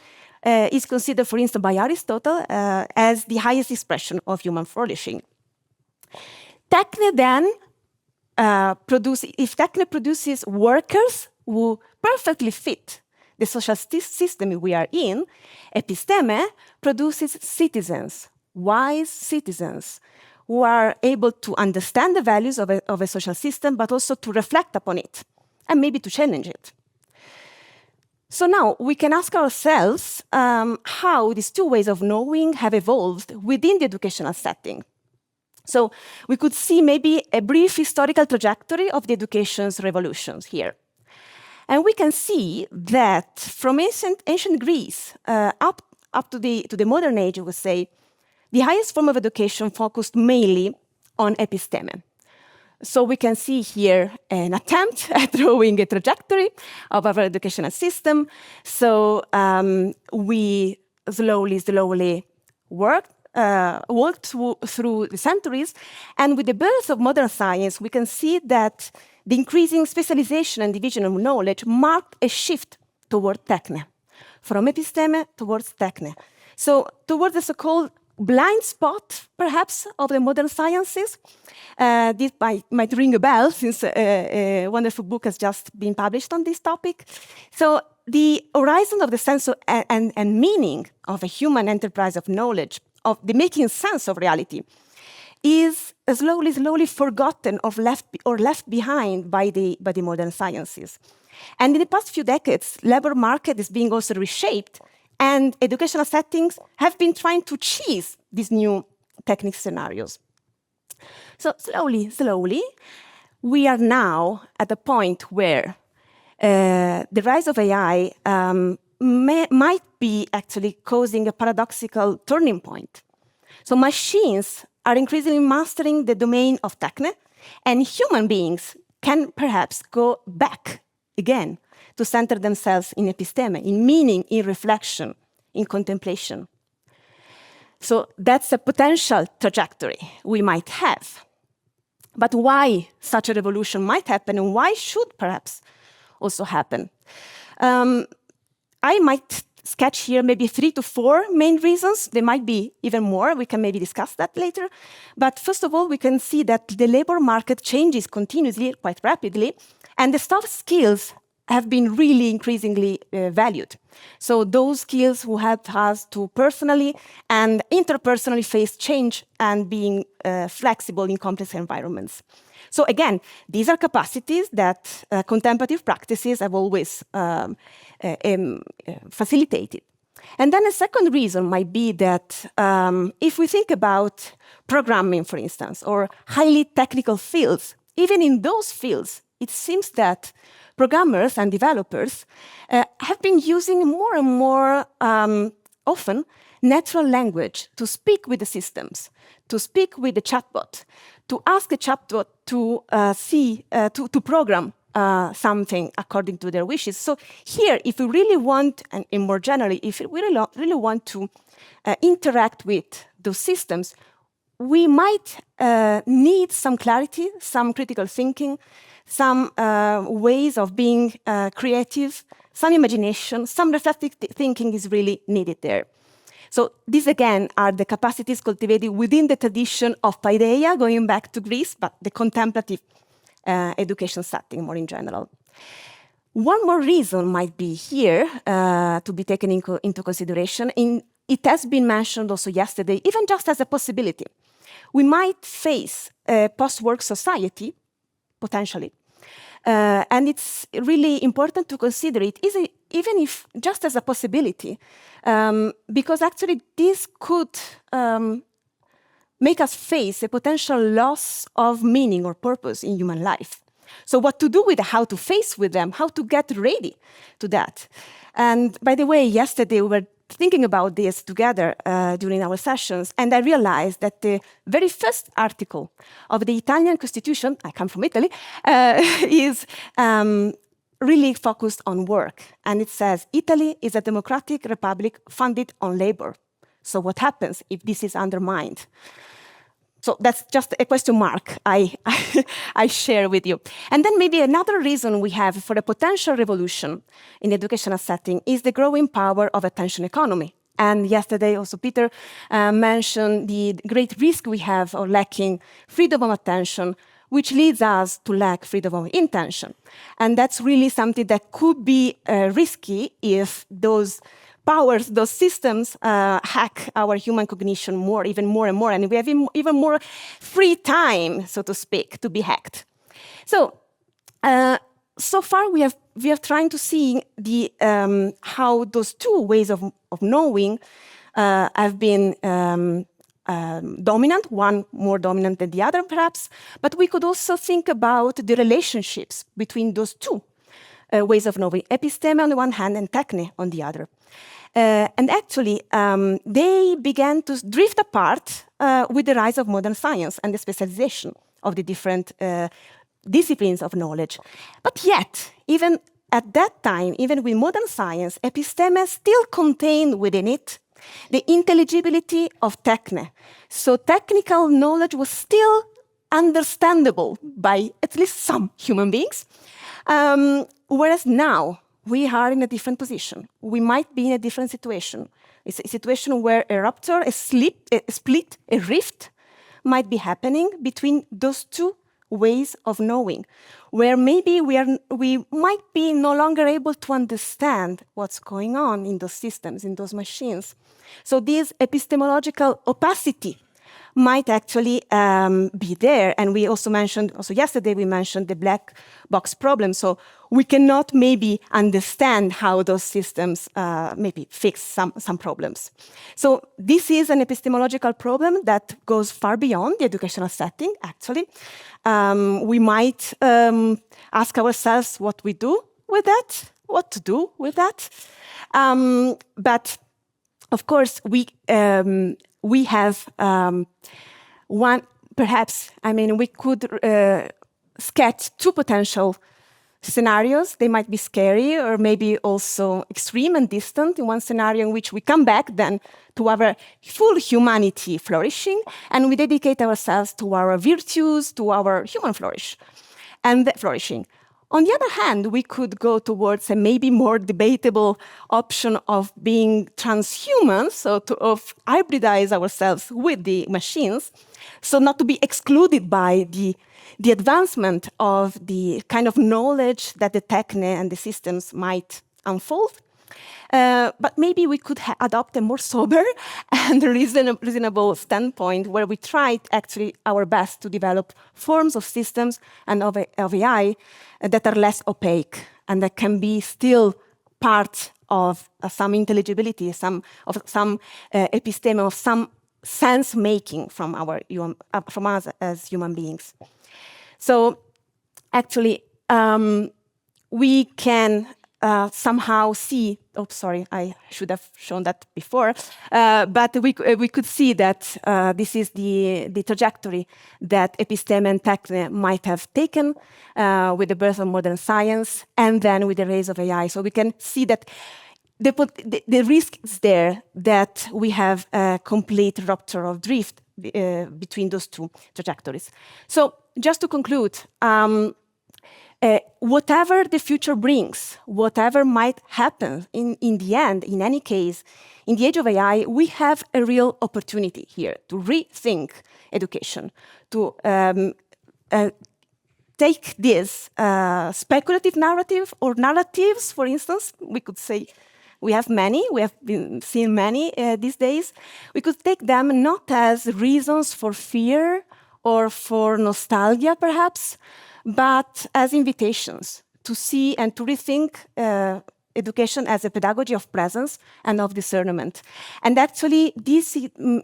is considered, for instance, by Aristotle as the highest expression of human flourishing. Techne then if techne produces workers who perfectly fit the social system we are in, episteme produces citizens, wise citizens, who are able to understand the values of a social system, but also to reflect upon it, and maybe to challenge it. So now we can ask ourselves how these two ways of knowing have evolved within the educational setting. So we could see maybe a brief historical trajectory of the education's revolutions here. And we can see that from ancient Greece up to the modern age, I would say, the highest form of education focused mainly on episteme. So we can see here an attempt at drawing a trajectory of our educational system. So we slowly worked through the centuries. And with the birth of modern science, we can see that the increasing specialization and division of knowledge marked a shift toward techne, from episteme towards techne. So towards the so-called blind spot, perhaps, of the modern sciences. This might ring a bell, since a wonderful book has just been published on this topic. So the horizon of the sense and meaning of a human enterprise of knowledge, of the making sense of reality, is slowly forgotten or left behind by the modern sciences. And in the past few decades, labor market is being also reshaped, and educational settings have been trying to chase these new technique scenarios. So slowly, we are now at a point where the rise of AI might be actually causing a paradoxical turning point. So machines are increasingly mastering the domain of techne, and human beings can perhaps go back again to center themselves in episteme, in meaning, in reflection, in contemplation. So that's a potential trajectory we might have. But why such a revolution might happen, and why should perhaps also happen? I might sketch here maybe 3 to 4 main reasons. There might be even more. We can maybe discuss that later. But first of all, we can see that the labor market changes continuously, quite rapidly, and the soft skills have been really increasingly valued. So those skills who help us to personally and interpersonally face change and being flexible in complex environments. So again, these are capacities that contemplative practices have always facilitated. And then a second reason might be that if we think about programming, for instance, or highly technical fields, even in those fields, it seems that programmers and developers have been using more and more often natural language to speak with the systems, to speak with the chatbot, to ask the chatbot to program something according to their wishes. So here, if we really want, and more generally, if we really want to interact with those systems, we might need some clarity, some critical thinking, some ways of being creative, some imagination, some reflective thinking is really needed there. So these, again, are the capacities cultivated within the tradition of paideia, going back to Greece, but the contemplative education setting more in general. One more reason might be here to be taken into consideration. It has been mentioned also yesterday, even just as a possibility. We might face a post-work society, potentially, and it's really important to consider it, even if just as a possibility, because actually this could make us face a potential loss of meaning or purpose in human life. So what to do with how to face with them, how to get ready to that. And by the way, yesterday we were thinking about this together during our sessions, and I realized that the very first article of the Italian Constitution, I come from Italy, is really focused on work. And it says, Italy is a democratic republic founded on labor. So what happens if this is undermined? So that's just a question mark I share with you. And then maybe another reason we have for a potential revolution in the educational setting is the growing power of attention economy. And yesterday also Peter mentioned the great risk we have of lacking freedom of attention, which leads us to lack freedom of intention. And that's really something that could be risky if those powers, those systems hack our human cognition even more and more, and we have even more free time, so to speak, to be hacked. So, so far we are trying to see how those two ways of knowing have been dominant, one more dominant than the other, perhaps. But we could also think about the relationships between those two ways of knowing, episteme on the one hand and techne on the other. And actually, they began to drift apart with the rise of modern science and the specialization of the different disciplines of knowledge. But yet, even at that time, even with modern science, episteme still contained within it the intelligibility of techne. So technical knowledge was still understandable by at least some human beings, whereas now, we are in a different position. We might be in a different situation. It's a situation where a rupture, a split, a rift might be happening between those two ways of knowing, where maybe we might be no longer able to understand what's going on in those systems, in those machines. So this epistemological opacity might actually be there. And we also mentioned, yesterday we mentioned the black box problem. So we cannot maybe understand how those systems maybe fix some problems. So this is an epistemological problem that goes far beyond the educational setting, actually. We might ask ourselves what we do with that, what to do with that. But of course, we have one, perhaps, we could sketch two potential scenarios. They might be scary or maybe also extreme and distant. In one scenario in which we come back then to our full humanity flourishing, and we dedicate ourselves to our virtues, to our human flourishing. On the other hand, we could go towards a maybe more debatable option of being transhuman, so of hybridize ourselves with the machines, so not to be excluded by the advancement of the kind of knowledge that the techne and the systems might unfold. But maybe we could adopt a more sober and reasonable standpoint where we try actually our best to develop forms of systems and of AI that are less opaque and that can be still part of some intelligibility, some episteme, of some sense making from us as human beings. So actually, we can somehow see, I should have shown that before, but we could see that this is the trajectory that episteme and techne might have taken with the birth of modern science and then with the rise of AI. So we can see that the risk is there that we have a complete rupture of drift between those two trajectories. So just to conclude, whatever the future brings, whatever might happen, in the end, in any case, in the age of AI, we have a real opportunity here to rethink education, to take this speculative narrative or narratives, for instance, we could say we have been seeing many these days. We could take them not as reasons for fear or for nostalgia, perhaps, but as invitations to see and to rethink education as a pedagogy of presence and of discernment. And actually, this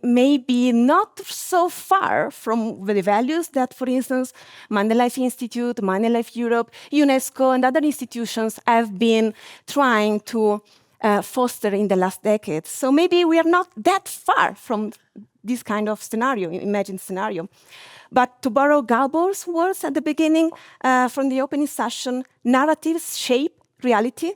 may be not so far from the values that, for instance, Mandelife Institute, Mandelife Europe, UNESCO, and other institutions have been trying to foster in the last decades. So maybe we are not that far from this kind of scenario, imagined scenario. But to borrow Gabor's words at the beginning from the opening session, narratives shape reality.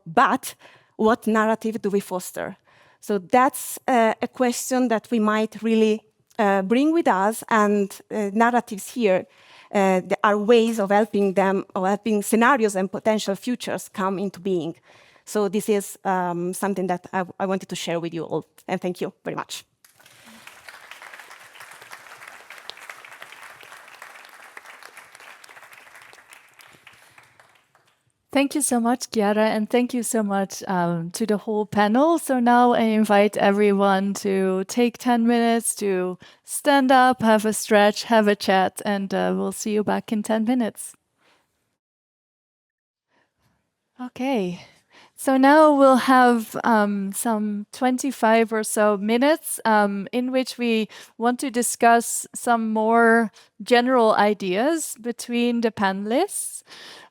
But what narrative do we foster? So that's a question that we might really bring with us, and narratives here are ways of helping them, or helping scenarios and potential futures come into being. So this is something that I wanted to share with you all, and thank you very much. Thank you so much, Chiara, and thank you so much to the whole panel. So now I invite everyone to take 10 minutes to stand up, have a stretch, have a chat, and we'll see you back in 10 minutes. Okay. So now we'll have some 25 or so minutes in which we want to discuss some more general ideas between the panelists.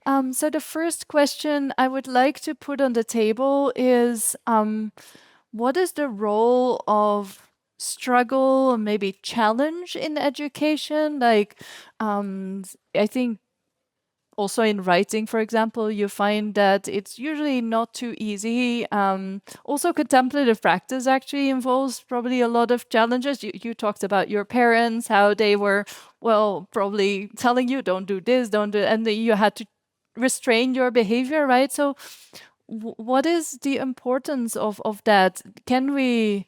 So the first question I would like to put on the table is, what is the role of struggle or maybe challenge in education? Like, I think also in writing, for example, you find that it's usually not too easy. Also, contemplative practice actually involves probably a lot of challenges. You talked about your parents, how they were, well, probably telling you, don't do this, don't do, and you had to restrain your behavior, right? So what is the importance of that? Can we...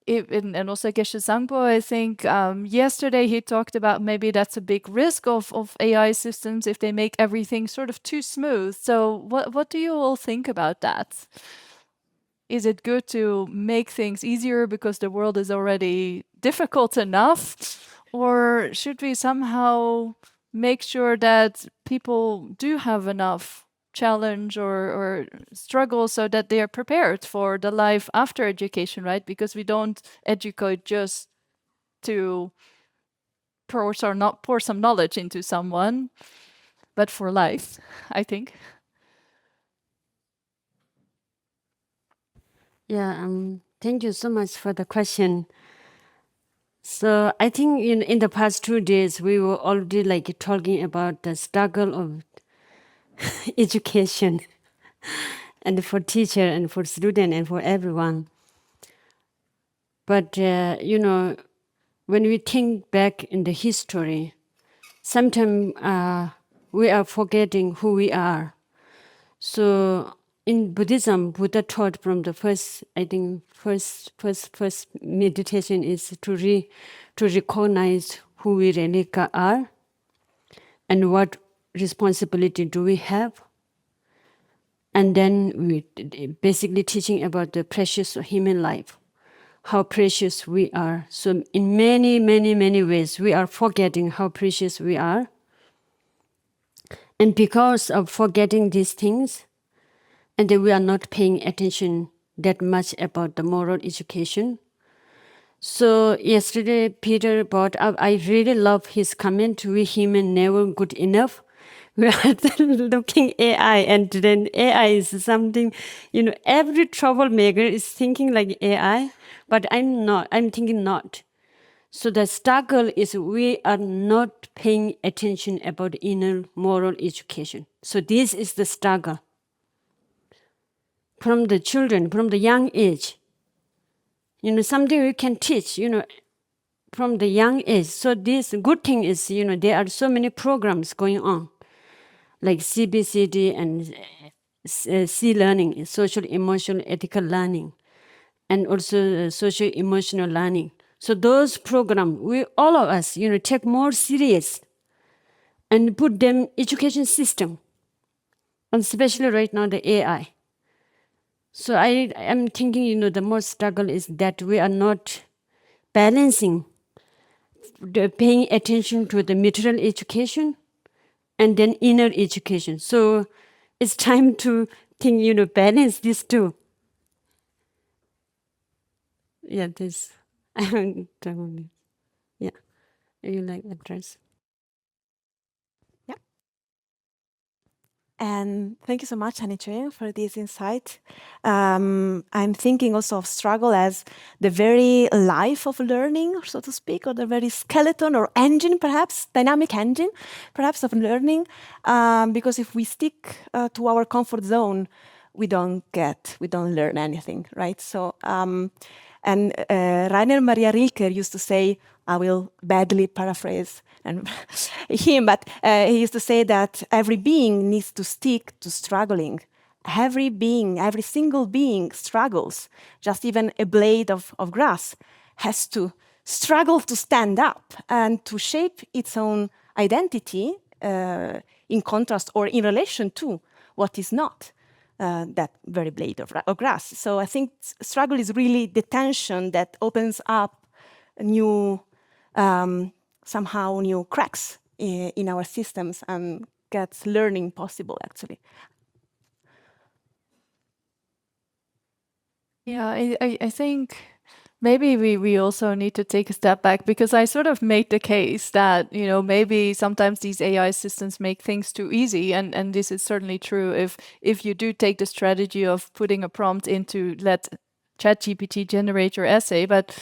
and also Geshe Sangpo, I think yesterday he talked about maybe that's a big risk of AI systems if they make everything sort of too smooth. So what do you all think about that? Is it good to make things easier because the world is already difficult enough? Or should we somehow make sure that people do have enough challenge or struggle so that they are prepared for the life after education, right? Because we don't educate just to pour some knowledge into someone, but for life, I think. Yeah, thank you so much for the question. So I think in the past 2 days, we were already like talking about the struggle of education and for teacher and for student and for everyone. But, when we think back in the history, sometimes we are forgetting who we are. So in Buddhism, Buddha taught from the first meditation is to recognize who we really are and what responsibility do we have. And then we basically teaching about the precious human life, how precious we are. So in many, many, many ways, we are forgetting how precious we are. And because of forgetting these things, and then we are not paying attention that much about the moral education. So yesterday, Peter brought up, I really love his comment, we human never good enough. We are looking AI, and then AI is something, every troublemaker is thinking like AI, but I'm thinking not. So the struggle is we are not paying attention about inner moral education. So this is the struggle. From the children, from the young age, something we can teach, from the young age. So this good thing is, there are so many programs going on, like CBCD and C learning, social, emotional, ethical learning, and also social, emotional learning. So those programs, all of us, take more serious and put them education system, and especially right now the AI. So I am thinking, the more struggle is that we are not balancing, paying attention to the material education and then inner education. So it's time to think, balance these two. Yeah, this. Yeah, you like address? And thank you so much, Aniche, for this insight. I'm thinking also of struggle as the very life of learning, so to speak, or the very skeleton or engine, perhaps, dynamic engine, perhaps, of learning. Because if we stick to our comfort zone, we don't learn anything, right? So, and Rainer Maria Rilke used to say, I will badly paraphrase and him, but he used to say that every being needs to stick to struggling. Every being, every single being struggles. Just even a blade of grass has to struggle to stand up and to shape its own identity in contrast or in relation to what is not. That very blade of grass. So I think struggle is really the tension that opens up new, somehow new cracks in our systems and gets learning possible, actually. Yeah, I think maybe we also need to take a step back, because I sort of made the case that, maybe sometimes these AI systems make things too easy. And this is certainly true if you do take the strategy of putting a prompt in to let ChatGPT generate your essay. But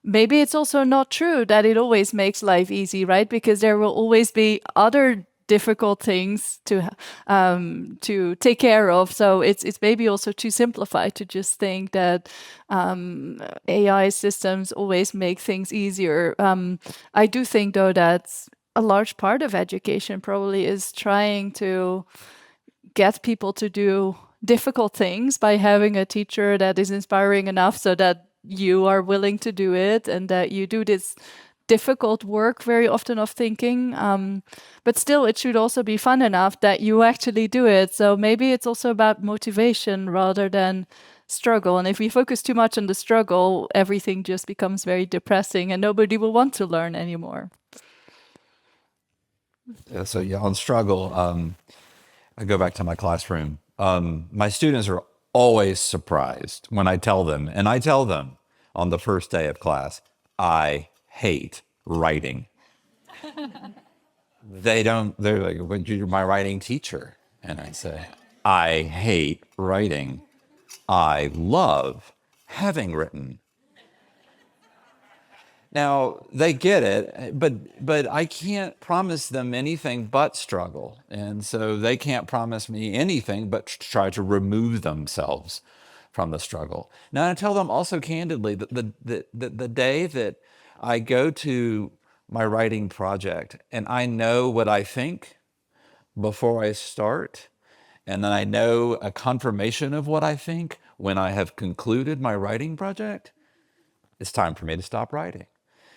maybe it's also not true that it always makes life easy, right? Because there will always be other difficult things to take care of. So it's maybe also too simplified to just think that AI systems always make things easier. I do think, though, that a large part of education probably is trying to get people to do difficult things by having a teacher that is inspiring enough so that you are willing to do it, and that you do this difficult work very often of thinking. But still, it should also be fun enough that you actually do it. So maybe it's also about motivation rather than struggle. And if we focus too much on the struggle, everything just becomes very depressing and nobody will want to learn anymore. So yeah, on struggle, I go back to my classroom. My students are always surprised when I tell them, and I tell them on the first day of class, I hate writing. They're like, well, you're my writing teacher. And I say, I hate writing. I love having written. Now they get it, but I can't promise them anything but struggle, and so they can't promise me anything but try to remove themselves from the struggle. Now I tell them also candidly that the day that I go to my writing project and I know what I think before I start, and then I know a confirmation of what I think when I have concluded my writing project, it's time for me to stop writing.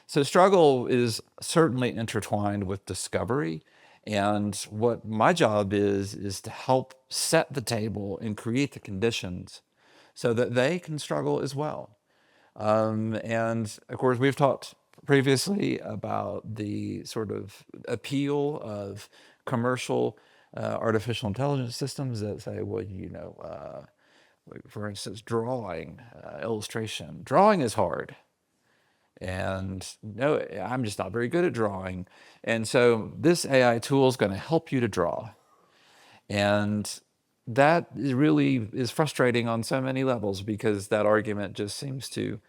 So struggle is certainly intertwined with discovery. And what my job is to help set the table and create the conditions so that they can struggle as well. And of course, we've talked previously about the sort of appeal of commercial artificial intelligence systems that say, well, for instance, drawing, illustration. Drawing is hard. And no, I'm just not very good at drawing. And so this AI tool is going to help you to draw. And that really is frustrating on so many levels, because that argument just seems to,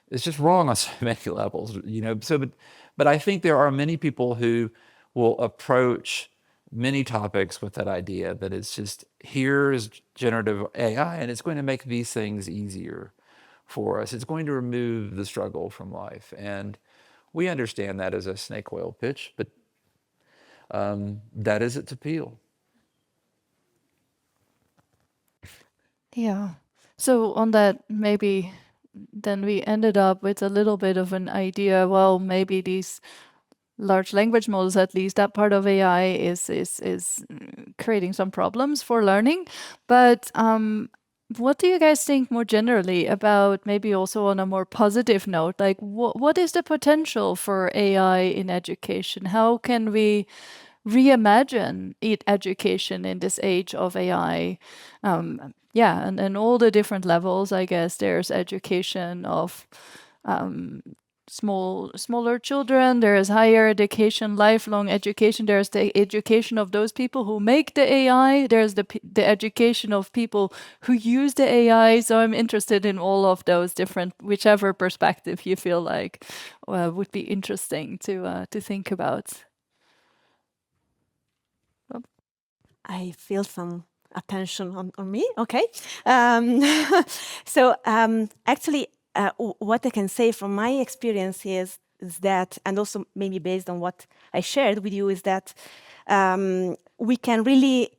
it's just wrong on so many levels, So, but I think there are many people who will approach many topics with that idea that it's just, here is generative AI and it's going to make these things easier for us. It's going to remove the struggle from life. And We understand that as a snake oil pitch, but that is its appeal. Yeah. So on that, maybe then we ended up with a little bit of an idea. Well, maybe these large language models, at least that part of AI, is creating some problems for learning. But what do you guys think more generally about, maybe also on a more positive note, like what is the potential for AI in education? How can we reimagine education in this age of AI? Yeah, and all the different levels, I guess. There's education of smaller children, there is higher education, lifelong education, there's the education of those people who make the AI, there's the education of people who use the AI. So I'm interested in all of those different, whichever perspective you feel like would be interesting to think about. I feel some attention on me. Okay. So actually, what I can say from my experience is that, and also maybe based on what I shared with you, is that we can really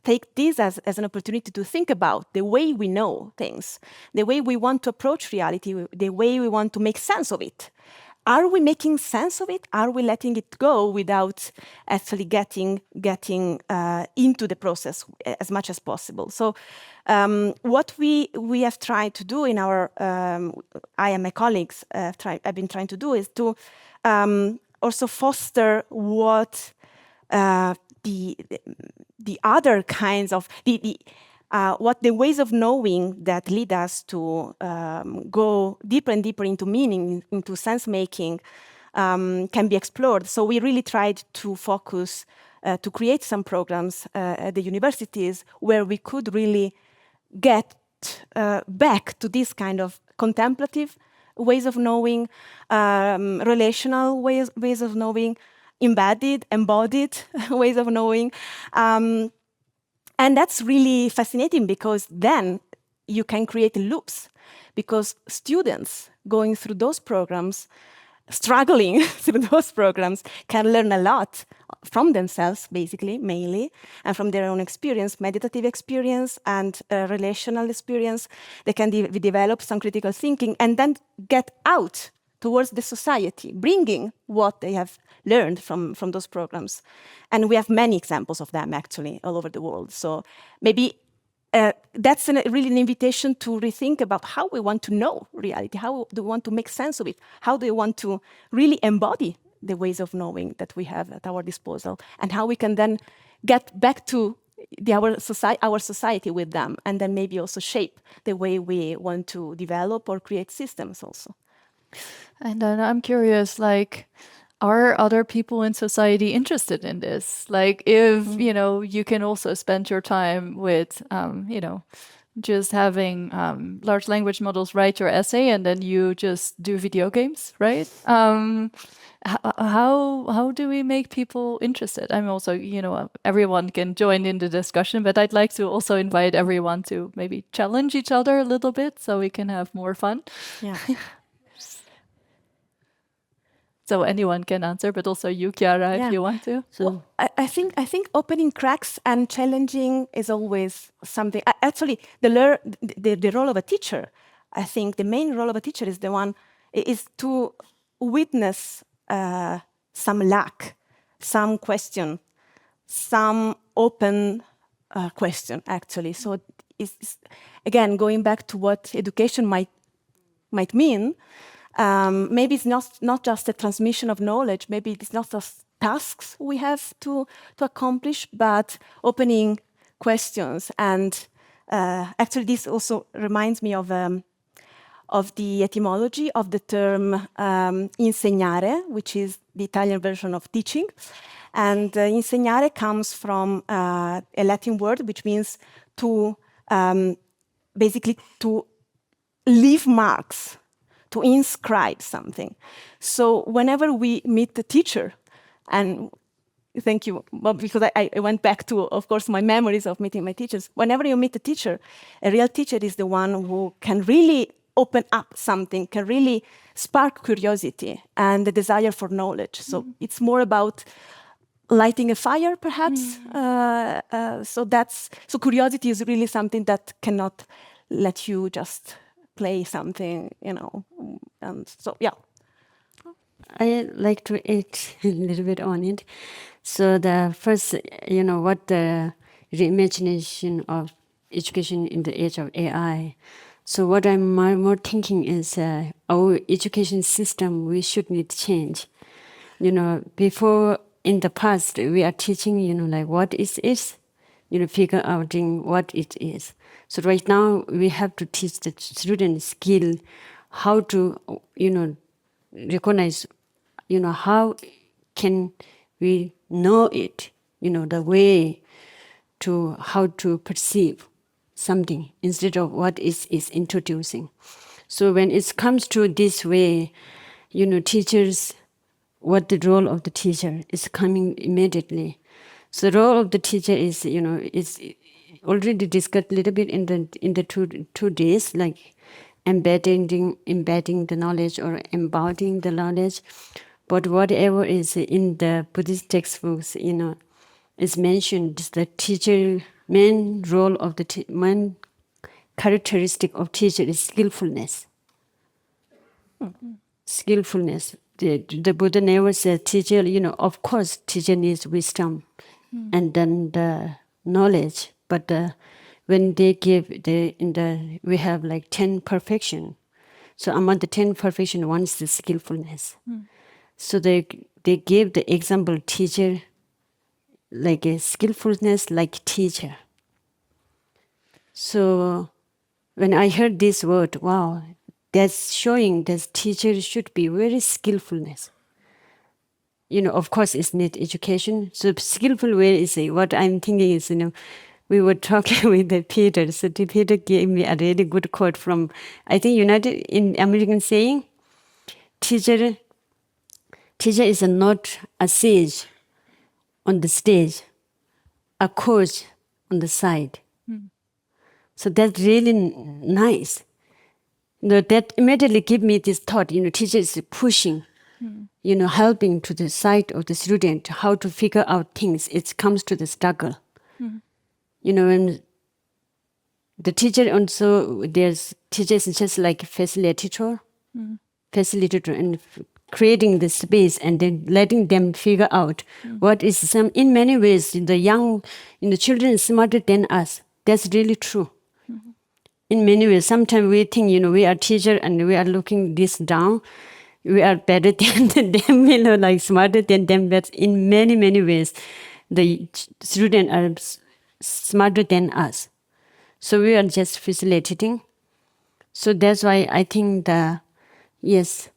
take this as an opportunity to think about the way we know things, the way we want to approach reality, the way we want to make sense of it. Are we making sense of it? Are we letting it go without actually getting into the process as much as possible? So what we have tried to do in our, I and my colleagues have been trying to do is to also foster what the other kinds of what the ways of knowing that lead us to go deeper and deeper into meaning, into sense making, can be explored. So we really tried to focus, to create some programs at the universities where we could really get back to this kind of contemplative ways of knowing, relational ways of knowing, embodied ways of knowing. And that's really fascinating, because then you can create loops, because students going through those programs, struggling through those programs, can learn a lot from themselves, basically, mainly, and from their own experience, meditative experience and relational experience. They can develop some critical thinking and then get out towards the society, bringing what they have learned from those programs. And we have many examples of them, actually, all over the world. So maybe that's really an invitation to rethink about how we want to know reality, how do we want to make sense of it, how do we want to really embody the ways of knowing that we have at our disposal, and how we can then get back to our society with them, and then maybe also shape the way we want to develop or create systems also. And then I'm curious, like, are other people in society interested in this? Like, if, you can also spend your time with, just having large language models write your essay, and then you just do video games, right? How do we make people interested? I'm also, everyone can join in the discussion, but I'd like to also invite everyone to maybe challenge each other a little bit so we can have more fun. Yeah. So anyone can answer, but also you, Chiara, if you want to. So well, I think opening cracks and challenging is always something. Actually, the role of a teacher, I think the main role of a teacher is to witness some lack, some question, some open question. Actually, so it's again going back to what education might mean. Maybe it's not just a transmission of knowledge. Maybe it's not just tasks we have to accomplish, but opening questions. And actually, this also reminds me of the etymology of the term insegnare, which is the Italian version of teaching. And insegnare comes from a Latin word which means to basically to leave marks, to inscribe something. So whenever we meet the teacher, and thank you, Bob, because I went back to, of course, my memories of meeting my teachers. Whenever you meet a teacher, a real teacher is the one who can really open up something, can really spark curiosity and the desire for knowledge. So it's more about lighting a fire, perhaps. So curiosity is really something that cannot let you just play something, And so, yeah. I like to add a little bit on it. So the first, what the reimagination of education in the age of AI. So what I'm more thinking is our education system, we should need change. Before in the past, we are teaching, like what is it, figure out what it is. So right now, we have to teach the student skill how to, recognize, how can we know it, the way to how to perceive something instead of what is introducing. So when it comes to this way, teachers, what the role of the teacher is coming immediately. So the role of the teacher is, is already discussed a little bit in the two days, like embedding the knowledge or embodying the knowledge. But whatever is in the Buddhist textbooks, is mentioned, the teacher, main role of the main characteristic of teacher is skillfulness. Skillfulness. The Buddha never said teacher, of course teacher needs wisdom and then the knowledge. But when they give, we have like 10 perfection. So among the 10 perfection, one is the skillfulness. So they gave the example teacher, like a skillfulness like teacher. So when I heard this word, wow, that's showing that teacher should be very skillfulness. Of course, it's need education. So skillful way is what I'm thinking is, we were talking with Peter. So Peter gave me a really good quote from, I think, in American saying, teacher is not a sage on the stage, a coach on the side. So that's really nice. That immediately give me this thought, teacher is pushing, helping to the side of the student how to figure out things. It comes to the struggle. When the teacher also, teachers just like facilitator, and creating the space and then letting them figure out what is in many ways, the children is smarter than us. That's really true. In many ways, sometimes we think, we are teacher and we are looking this down. We are better than them, like smarter than them. But in many, many ways, the students are smarter than us. So we are just facilitating. So that's why I think yes.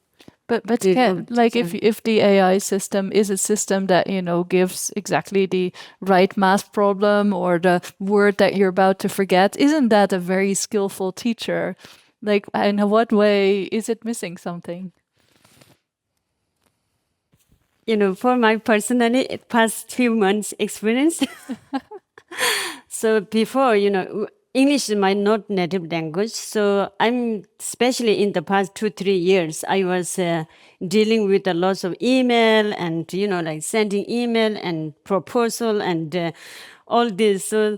But if the AI system is a system that gives exactly the right math problem or the word that you're about to forget, isn't that a very skillful teacher? Like, in what way is it missing something? For my personally past few months experience. So before, English is my not native language. So I'm, especially in the past 2-3 years, I was dealing with a lot of email and, like sending email and proposal and all this. So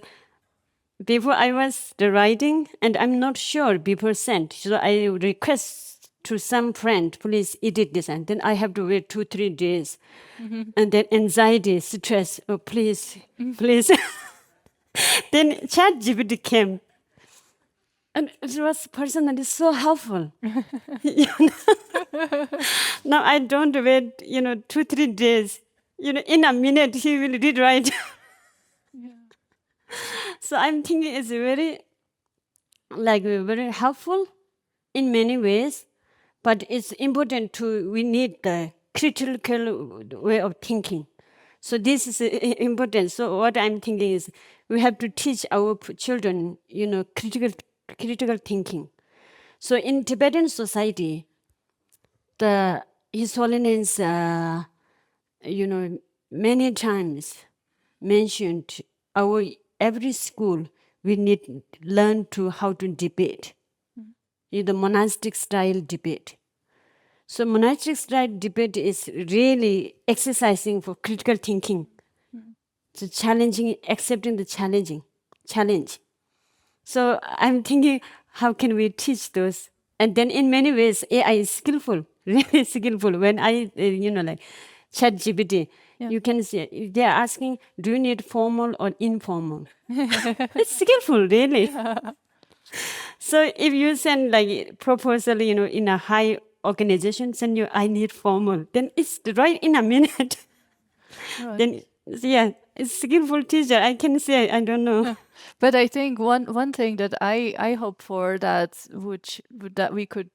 before I was the writing, and I'm not sure before sent. So I request to some friend, please edit this. And then I have to wait 2-3 days. And then anxiety, stress, oh, please. Then ChatGPT came. And it was personally so helpful. Now I don't wait, 2-3 days. In a minute he will rewrite. So I'm thinking it's very helpful in many ways, but it's important we need the critical way of thinking. So this is important. So what I'm thinking is we have to teach our children, critical thinking. So in Tibetan society, His Holiness, many times mentioned every school we need learn how to debate. is the monastic style debate. So monastic style debate is really exercising for critical thinking. So challenging, accepting the challenge. So I'm thinking, how can we teach those? And then in many ways, AI is skillful, really skillful. When I, like ChatGPT, you can see, they're asking, do you need formal or informal? It's skillful, really. So if you send like proposal, in a high organization, send you, I need formal, then it's right in a minute. Right. Then, it's skillful teacher. I can say, I don't know. But I think one thing that I hope for that we could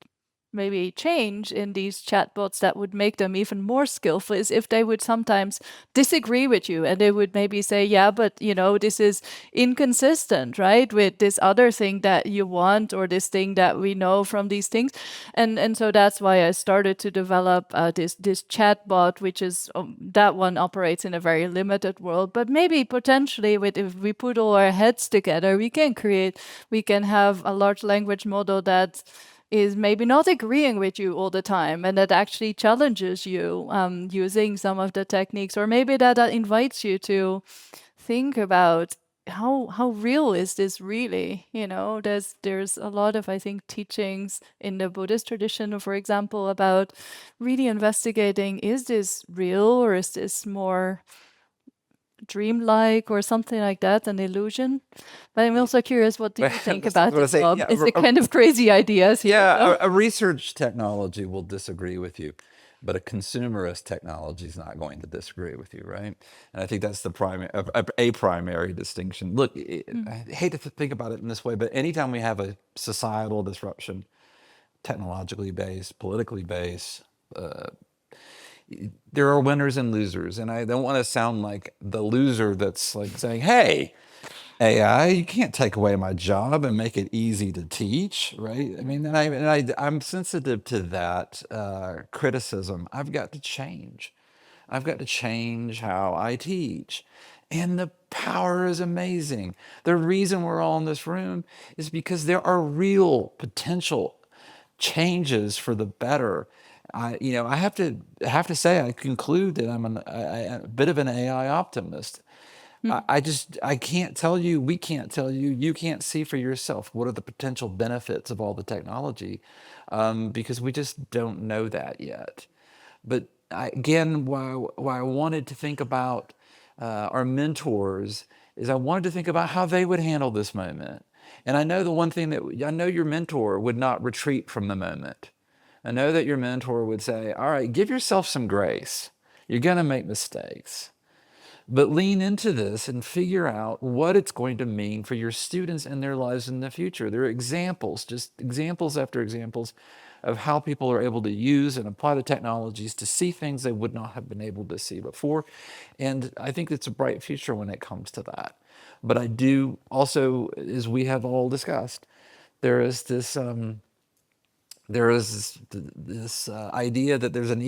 maybe change in these chatbots that would make them even more skillful is if they would sometimes disagree with you and they would maybe say, yeah, but this is inconsistent, right, with this other thing that you want or this thing that we know from these things. And so that's why I started to develop this chatbot, which is that one operates in a very limited world, but maybe potentially if we put all our heads together, we can have a large language model that is maybe not agreeing with you all the time and that actually challenges you using some of the techniques, or maybe that invites you to think about how real is this really. There's a lot of, I think, teachings in the Buddhist tradition, for example, about really investigating, is this real or is this more dreamlike or something like that, an illusion? But I'm also curious, what do you think about what I it, say, Bob? yeah, Is it kind of crazy ideas here? Yeah, a research technology will disagree with you, but a consumerist technology is not going to disagree with you, right? And I think that's the primary distinction. Look, I hate to think about it in this way, but anytime we have a societal disruption, technologically based, politically based, there are winners and losers. And I don't want to sound like the loser that's like saying, hey, AI, you can't take away my job and make it easy to teach, right? I mean, I'm sensitive to that criticism. I've got to change. I've got to change how I teach. And the power is amazing. The reason we're all in this room is because there are real potential changes for the better. I have to say, I conclude that I'm a bit of an AI optimist. I can't tell you, we can't tell you, you can't see for yourself what are the potential benefits of all the technology, because we just don't know that yet. But again, why I wanted to think about our mentors is I wanted to think about how they would handle this moment. And I know the one thing that I know your mentor would not retreat from the moment. I know that your mentor would say, all right, give yourself some grace. You're going to make mistakes. But lean into this and figure out what it's going to mean for your students and their lives in the future. There are examples, just examples after examples of how people are able to use and apply the technologies to see things they would not have been able to see before. And I think it's a bright future when it comes to that. But I do also, as we have all discussed, there is this idea that there's an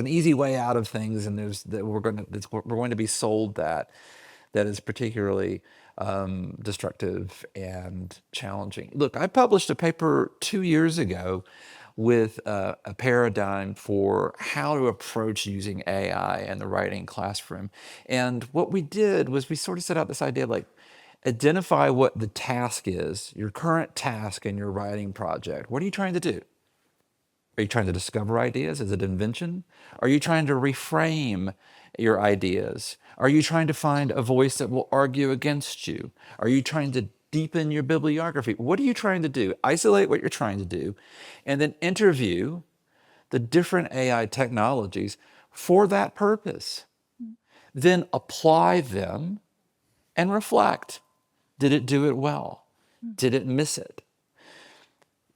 easy way out of things, and we're going to be sold that is particularly destructive and challenging. Look, I published a paper 2 years ago with a paradigm for how to approach using AI in the writing classroom. And what we did was we sort of set out this idea, like, identify what the task is, your current task in your writing project. What are you trying to do? Are you trying to discover ideas? Is it invention? Are you trying to reframe your ideas? Are you trying to find a voice that will argue against you? Are you trying to deepen your bibliography? What are you trying to do? Isolate what you're trying to do, and then interview the different AI technologies for that purpose. Then apply them and reflect. Did it do it well? Did it miss it?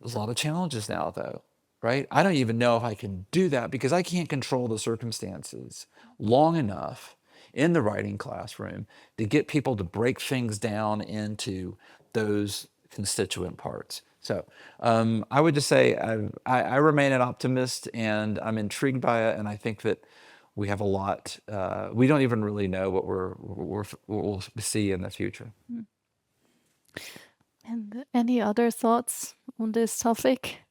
There's a lot of challenges now, though, right? I don't even know if I can do that because I can't control the circumstances long enough in the writing classroom to get people to break things down into those constituent parts. So I would just say I remain an optimist, and I'm intrigued by it, and I think that we have a lot. We don't even really know what we'll see in the future. And any other thoughts on this topic?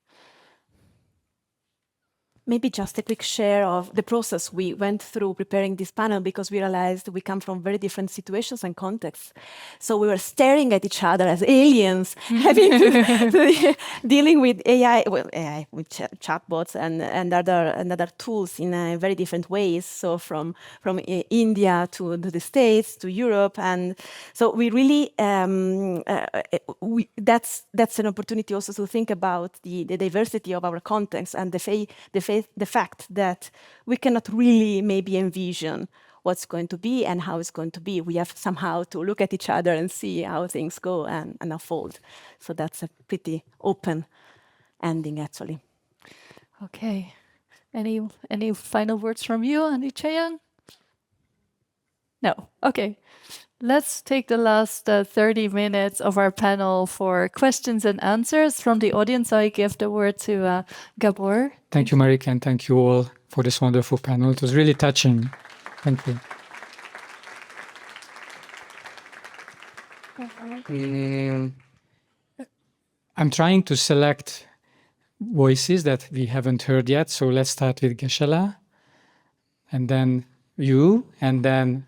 Maybe just a quick share of the process we went through preparing this panel, because we realized we come from very different situations and contexts. So we were staring at each other as aliens, having dealing with AI, with chatbots and other tools in very different ways. So from India to the States to Europe, and so we really that's an opportunity also to think about the diversity of our context and the fact that we cannot really maybe envision what's going to be and how it's going to be. We have somehow to look at each other and see how things go and unfold. So that's a pretty open ending, actually. Okay. Any final words from you, Andy Chayan? No. Okay. Let's take the last 30 minutes of our panel for questions and answers from the audience. I give the word to Gabor. Thank you, Marika, and thank you all for this wonderful panel. It was really touching. Thank you. I'm trying to select voices that we haven't heard yet. So let's start with Geshe-la, and then you, and then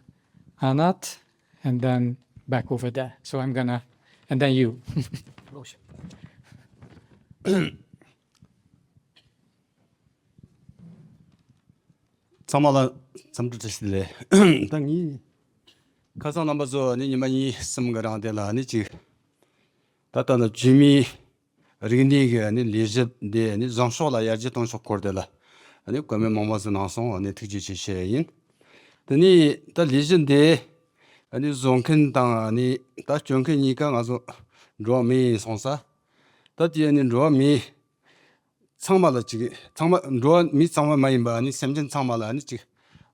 Anat, and then back over there. So I'm gonna, and then you. 참말로 잠들듯이래. 당이 가서 넘어서 니만이 섬거랑 데라 니지. 다다는 주미 리니게 아니 리제데 아니 장쇼라 야지 동쇼 코르데라. 아니 그러면 뭐뭐서 나서 아니 특지시시인. 드니 다 리젠데 아니 종큰 당 아니 다 종큰이가 가서 로미 송사. 다디에니 로미 상말로 지기 상말 로미 상말 많이 많이 샘진 상말 아니 지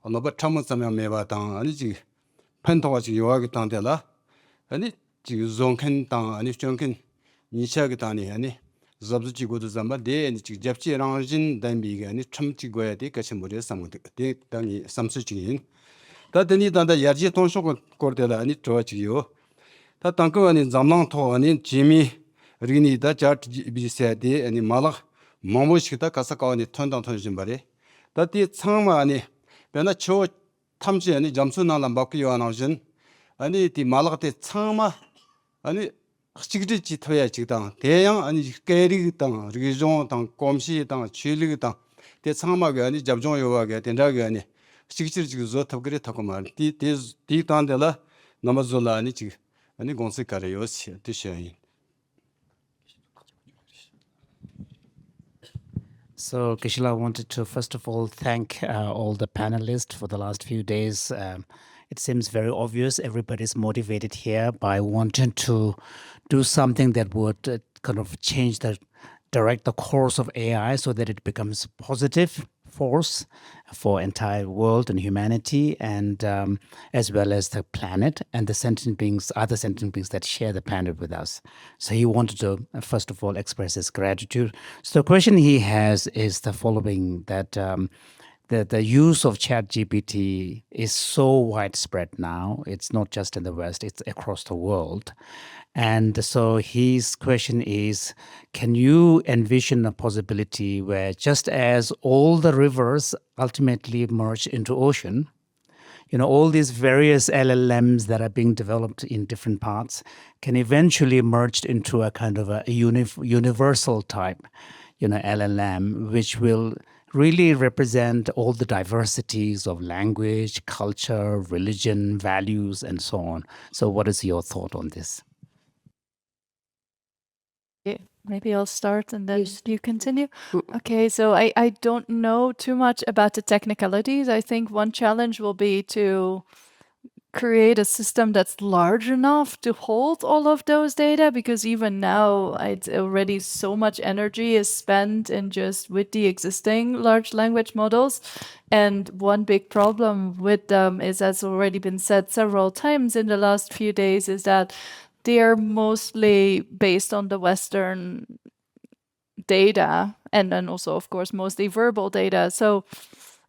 어너버 참은 사면 매바 당 아니 지 펜토가 지 요하게 당데라 아니 지 종큰 당 아니 종큰 니샤게 당이 아니 잡지 고도 잠바 데 아니 지 잡지 랑진 담비게 아니 참지 고야 돼 같이 머리 삼고 데 당이 삼수지인 다더니 단다 야지 통쇼고 거데라 아니 저지요 다 땅거 아니 잠랑토 아니 지미 리니다 자트 비세데 아니 말락 마모시다 가사카니 턴당 턴진 바리 다티 창마 아니 변나 초 탐지 아니 점수나라 먹고 요하나진 아니 디 말락테 창마 아니 지그지 토야 지당 대양 아니 깨리 땅 리종 땅 꼼시 땅 취리 땅대 창마게 아니 잡종 요하게 된다게 아니 지그지 지그조 탑그리 타고 말디 땅데라 남아졸라 아니 지 아니 공세카레 요시 드셔인. So, Kishila, I wanted to first of all thank all the panelists for the last few days. It seems very obvious everybody's motivated here by wanting to do something that would kind of direct the course of AI so that it becomes a positive force for entire world and humanity, and as well as the planet and the sentient beings, other sentient beings that share the planet with us. So he wanted to first of all express his gratitude. So the question he has is the following: that the use of ChatGPT is so widespread now. It's not just in the West; it's across the world. And so his question is, can you envision a possibility where just as all the rivers ultimately merge into ocean, all these various LLMs that are being developed in different parts can eventually merge into a kind of a universal type, LLM, which will really represent all the diversities of language, culture, religion, values, and so on. So what is your thought on this? Yeah, maybe I'll start and then you continue. Okay, so I don't know too much about the technicalities. I think one challenge will be to create a system that's large enough to hold all of those data, because even now it's already so much energy is spent in just with the existing large language models. And one big problem with them is, as already been said several times in the last few days, is that they are mostly based on the Western data, and then also, of course, mostly verbal data. So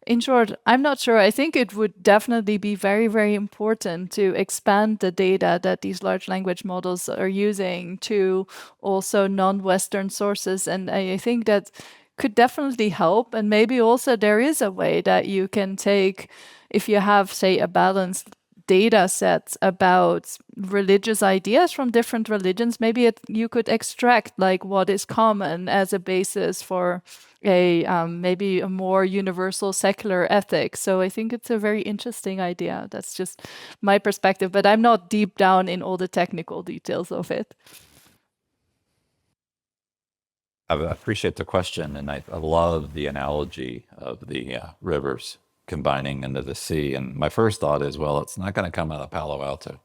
in short, I'm not sure. I think it would definitely be very, very important to expand the data that these large language models are using to also non-Western sources. And I think that could definitely help. And maybe also there is a way that you can take, if you have, say, a balanced data set about religious ideas from different religions, maybe you could extract like what is common as a basis for a maybe a more universal secular ethic. So I think it's a very interesting idea. That's just my perspective, but I'm not deep down in all the technical details of it. I appreciate the question, and I love the analogy of the rivers combining into the sea. And my first thought is, well, it's not going to come out of Palo Alto,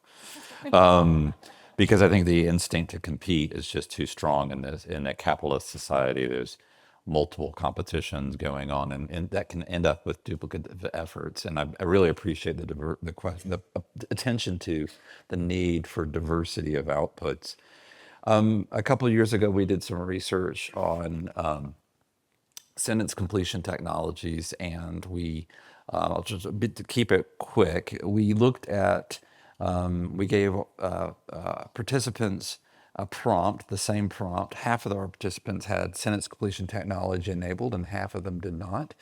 because I think the instinct to compete is just too strong in a capitalist society. There's multiple competitions going on, and that can end up with duplicative efforts. And I really appreciate the attention to the need for diversity of outputs. A couple of years ago, we did some research on sentence completion technologies, and I'll just to keep it quick, we looked at, we gave participants a prompt, the same prompt. Half of our participants had sentence completion technology enabled, and half of them did not.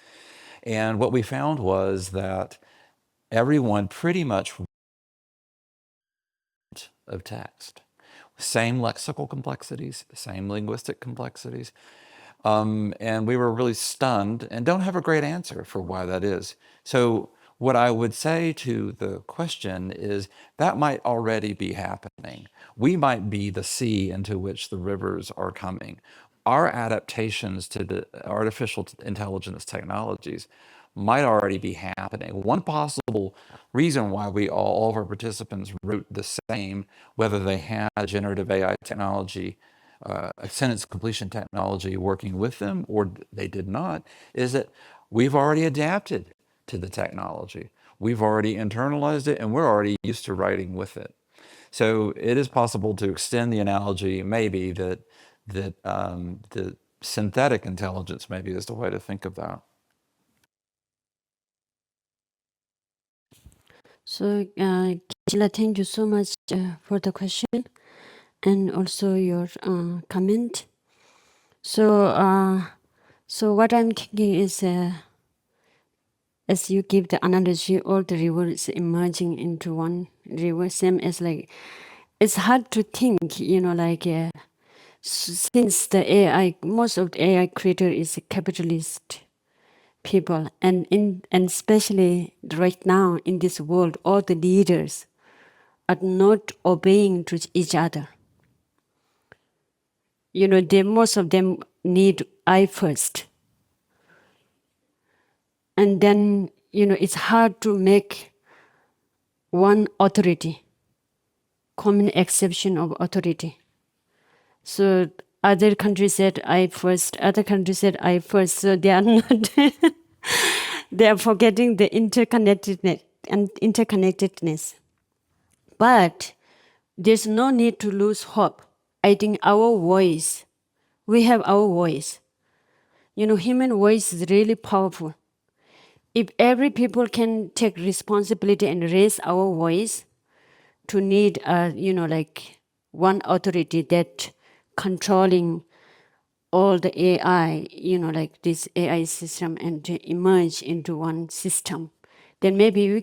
And what we found was that everyone pretty much of text. Same lexical complexities, same linguistic complexities. And we were really stunned and don't have a great answer for why that is. So what I would say to the question is that might already be happening. We might be the sea into which the rivers are coming. Our adaptations to the artificial intelligence technologies might already be happening. One possible reason why all of our participants wrote the same, whether they had generative AI technology, a sentence completion technology working with them, or they did not, is that we've already adapted to the technology. We've already internalized it, and we're already used to writing with it. So it is possible to extend the analogy, maybe, that the synthetic intelligence maybe is the way to think of that. So, Gisela, thank you so much for the question and also your comment. So, so what I'm thinking is, as you give the analogy, all the rivers emerging into one river, same as like, it's hard to think, like, since the AI, most of the AI creator is capitalist people, and especially right now in this world, all the leaders are not obeying to each other. Most of them need I first. And then, it's hard to make one authority, common exception of authority. So other countries said I first, other countries said I first. So they are not, they are forgetting the interconnectedness. But there's no need to lose hope. I think our voice, we have our voice. Human voice is really powerful. If every people can take responsibility and raise our voice to need, like one authority that controlling all the AI, like this AI system, and to emerge into one system, then maybe we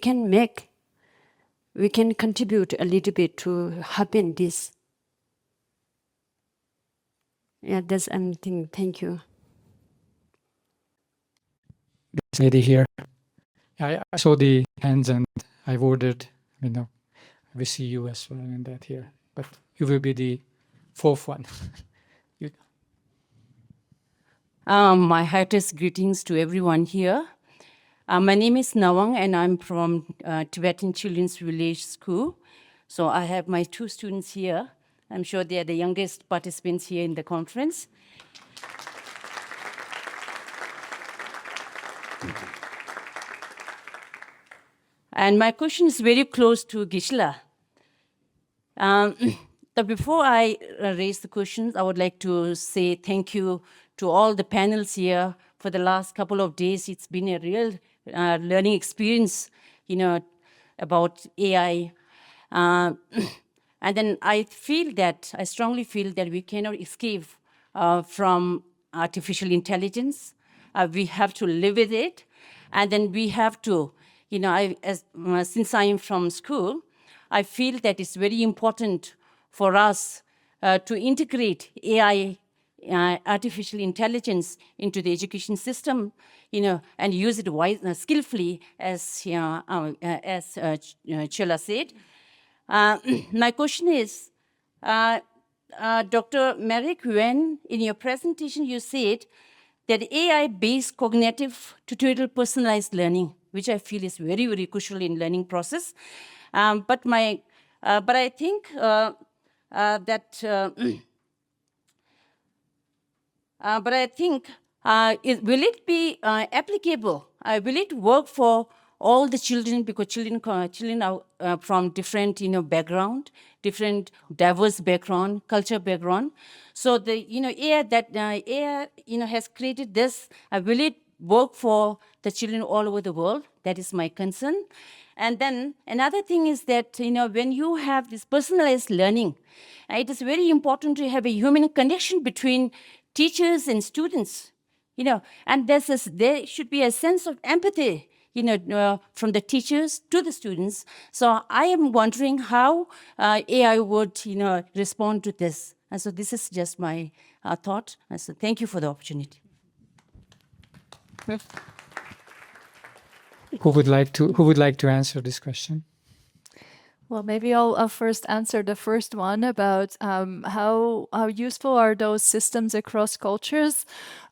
can contribute a little bit to happen this. Yeah, that's anything. Thank you. This lady here. I saw the hands and I've ordered, we see you as well in that here. But you will be the fourth one. My heartiest greetings to everyone here. My name is Nawang, and I'm from Tibetan Children's Village School. So I have my two students here. I'm sure they are the youngest participants here in the conference. And my question is very close to Gisela. But before I raise the questions, I would like to say thank you to all the panels here for the last couple of days. It's been a real learning experience, about AI. And then I strongly feel that we cannot escape from artificial intelligence. We have to live with it. And then we have to, since I am from school, I feel that it's very important for us to integrate AI, artificial intelligence into the education system, and use it skillfully, as Chela said. My question is, Dr. Merrick, when in your presentation you said that AI-based cognitive tutorial personalized learning, which I feel is very, very crucial in learning process. But I think will it be applicable? Will it work for all the children? Because children are from different, background, different diverse background, culture background. So the, AI has created this. Will it work for the children all over the world? That is my concern. And then another thing is that, when you have this personalized learning, it is very important to have a human connection between teachers and students, and there should be a sense of empathy, from the teachers to the students. So I am wondering how AI would, respond to this. And so this is just my thought. And so thank you for the opportunity. Who would like to answer this question? Well, maybe I'll first answer the first one about how useful are those systems across cultures.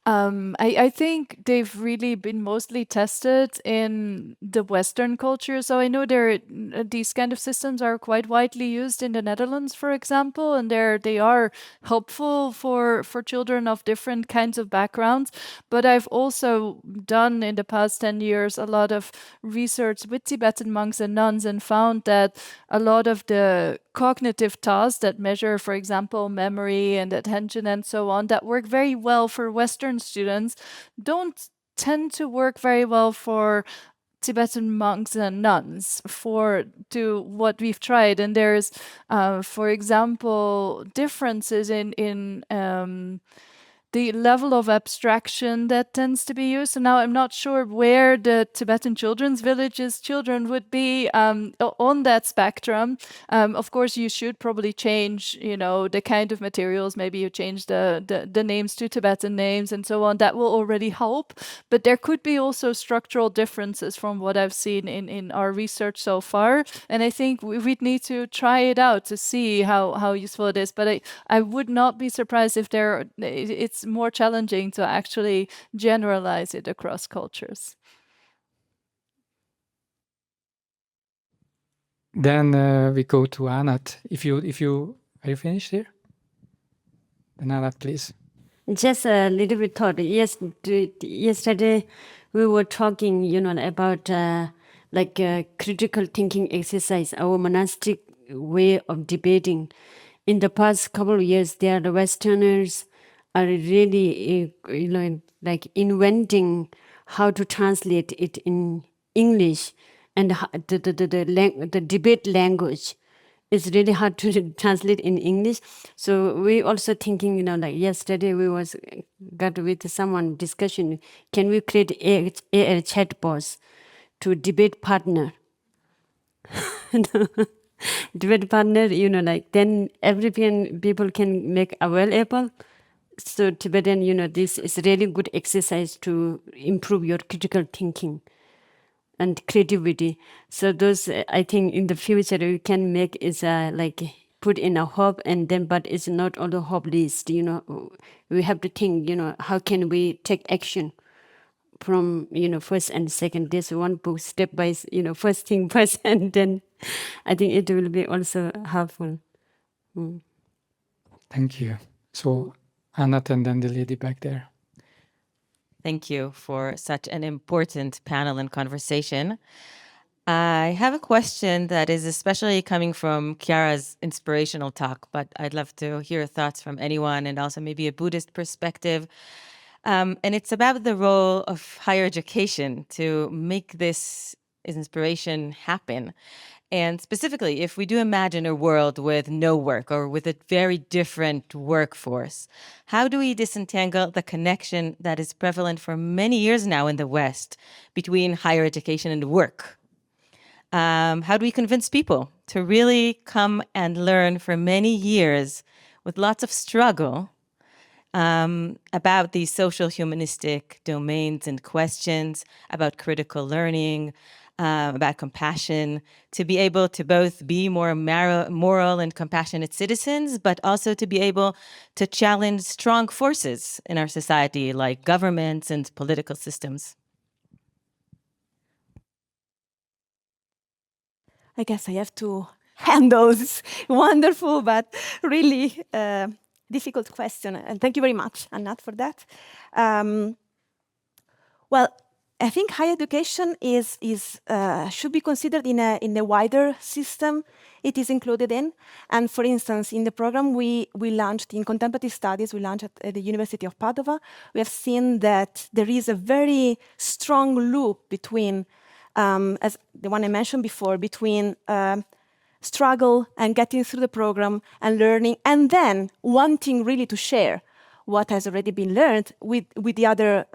I think they've really been mostly tested in the Western culture. So I know these kind of systems are quite widely used in the Netherlands, for example, and they are helpful for children of different kinds of backgrounds. But I've also done in the past 10 years a lot of research with Tibetan monks and nuns and found that a lot of the cognitive tasks that measure, for example, memory and attention and so on, that work very well for Western students, don't tend to work very well for Tibetan monks and nuns to what we've tried. And there's, for example, differences in the level of abstraction that tends to be used. So now I'm not sure where the Tibetan Children's Village's children would be on that spectrum. Of course, you should probably change, the kind of materials. Maybe you change the names to Tibetan names and so on. That will already help. But there could be also structural differences from what I've seen in our research so far. And I think we'd need to try it out to see how useful it is. But I would not be surprised if it's more challenging to actually generalize it across cultures. Then we go to Anat. Are you finished here? Then Anat, please. Just a little bit thought. Yes, yesterday we were talking, about critical thinking exercise, our monastic way of debating. In the past couple of years, the Westerners are really, inventing how to translate it in English, and the debate language is really hard to translate in English. So we also thinking, yesterday we got with someone discussion, can we create a chatbots to debate partner? Debate partner, then European people can make available. So Tibetan, this is really good exercise to improve your critical thinking and creativity. So those, I think in the future we can make is put in a hub, and then, but it's not on the hub list, we have to think, how can we take action from, first and second, this one book step by, first thing first, and then I think it will be also helpful. Thank you. So Anat and then the lady back there. Thank you for such an important panel and conversation. I have a question that is especially coming from Chiara's inspirational talk, but I'd love to hear thoughts from anyone, and also maybe a Buddhist perspective. And it's about the role of higher education to make this inspiration happen. And specifically, if we do imagine a world with no work or with a very different workforce, how do we disentangle the connection that is prevalent for many years now in the West between higher education and work? How do we convince people to really come and learn for many years with lots of struggle about these social humanistic domains and questions, about critical learning, about compassion, to be able to both be more moral and compassionate citizens, but also to be able to challenge strong forces in our society, like governments and political systems? I guess I have to handle this wonderful but really difficult question. And thank you very much, Anat, for that. Well, I think higher education should be considered in a wider system it is included in. And for instance, in the program we launched in contemplative studies, we launched at the University of Padova. We have seen that there is a very strong loop between, as the one I mentioned before, between struggle and getting through the program and learning, and then wanting really to share what has already been learned with the other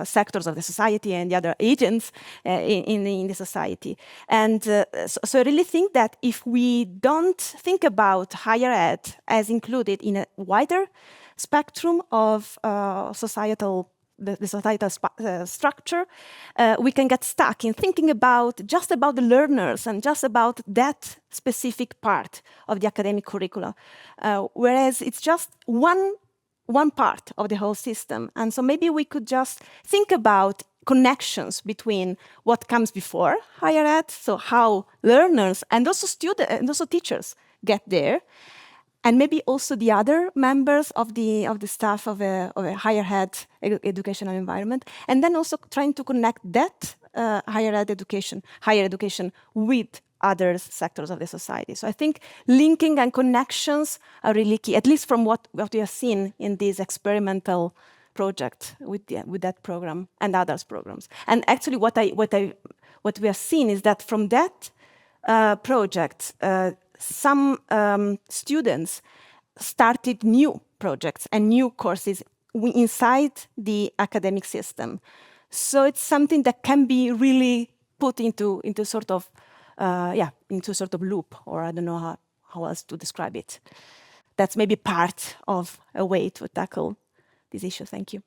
sectors of the society and the other agents in the society. And so I really think that if we don't think about higher ed as included in a wider spectrum of societal structure, we can get stuck in thinking just about the learners and just about that specific part of the academic curricula, whereas it's just one part of the whole system. And so maybe we could just think about connections between what comes before higher ed, so how learners and also students and also teachers get there, and maybe also the other members of the staff of a higher ed educational environment, and then also trying to connect that higher education with other sectors of the society. So I think linking and connections are really key, at least from what we have seen in this experimental project with that program and others programs. And actually, what we have seen is that from that project, some students started new projects and new courses inside the academic system. So it's something that can be really put into sort of loop, or I don't know how else to describe it. That's maybe part of a way to tackle this issue. Thank you.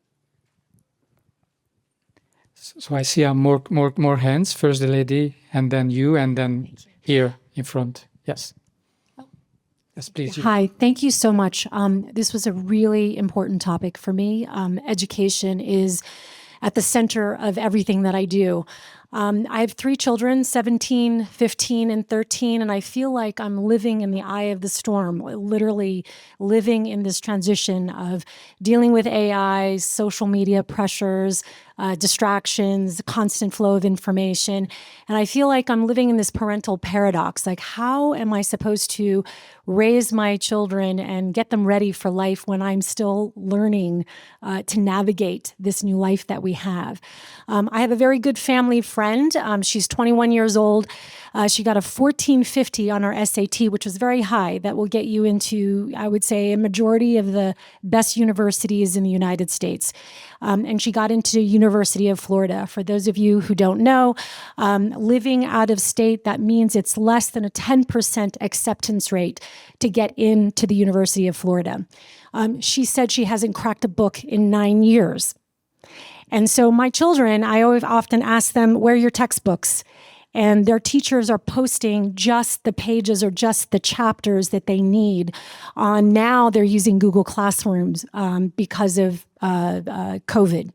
So I see more hands. First the lady, and then you, and then here in front. Yes. Yes, please. Hi, thank you so much. This was a really important topic for me. Education is at the center of everything that I do. I have 3 children, 17, 15, and 13, and I feel like I'm living in the eye of the storm, literally living in this transition of dealing with AI, social media pressures, distractions, constant flow of information. And I feel like I'm living in this parental paradox. Like, how am I supposed to raise my children and get them ready for life when I'm still learning to navigate this new life that we have? I have a very good family friend. She's 21 years old. She got a 1450 on her SAT, which was very high. That will get you into, I would say, a majority of the best universities in the United States. And she got into University of Florida. For those of you who don't know, living out of state, that means it's less than a 10% acceptance rate to get into the University of Florida. She said she hasn't cracked a book in 9 years. And so my children, I always often ask them, where are your textbooks? And their teachers are posting just the pages or just the chapters that they need. Now they're using Google Classrooms because of COVID.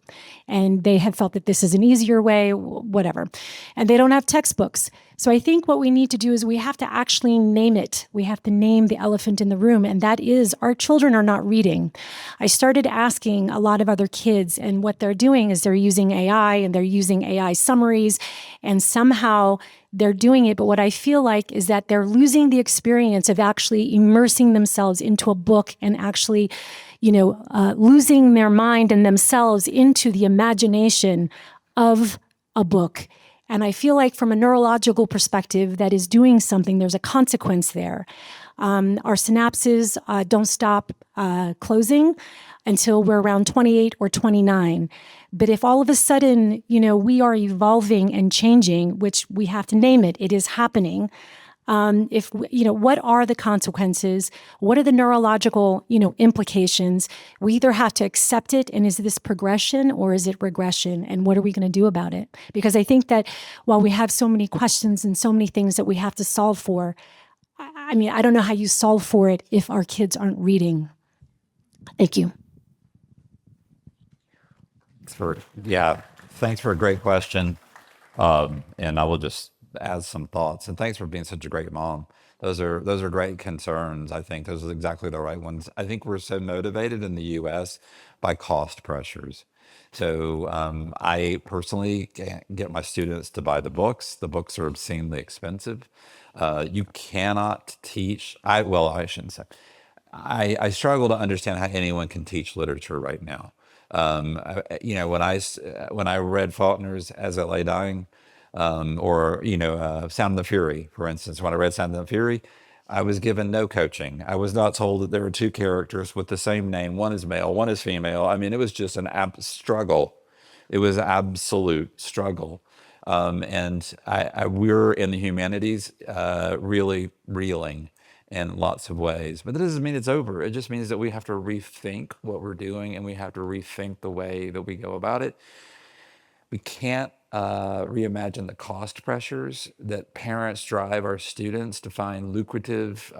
And they have felt that this is an easier way, whatever. And they don't have textbooks. So I think what we need to do is we have to actually name it. We have to name the elephant in the room, and that is our children are not reading. I started asking a lot of other kids, and what they're doing is they're using AI, and they're using AI summaries, and somehow they're doing it. But what I feel like is that they're losing the experience of actually immersing themselves into a book and actually, losing their mind and themselves into the imagination of a book. And I feel like from a neurological perspective, that is doing something. There's a consequence there. Our synapses don't stop closing until we're around 28 or 29. But if all of a sudden, we are evolving and changing, which we have to name it, it is happening. What are the consequences? What are the neurological, implications? We either have to accept it, and is this progression or is it regression? And what are we going to do about it? Because I think that while we have so many questions and so many things that we have to solve for, I don't know how you solve for it if our kids aren't reading. Thank you. Thanks for a great question. And I will just add some thoughts. And thanks for being such a great mom. Those are great concerns. I think those are exactly the right ones. I think we're so motivated in the U.S. by cost pressures. So I personally can't get my students to buy the books. The books are obscenely expensive. You cannot teach. I shouldn't say. I struggle to understand how anyone can teach literature right now. When I read Faulkner's As I Lay Dying, or Sound and the Fury, for instance, when I read Sound and the Fury, I was given no coaching. I was not told that there were two characters with the same name. One is male, one is female. I mean, it was just an struggle. It was absolute struggle. And we're in the humanities really reeling in lots of ways. But that doesn't mean it's over. It just means that we have to rethink what we're doing, and we have to rethink the way that we go about it. We can't reimagine the cost pressures that parents drive our students to find lucrative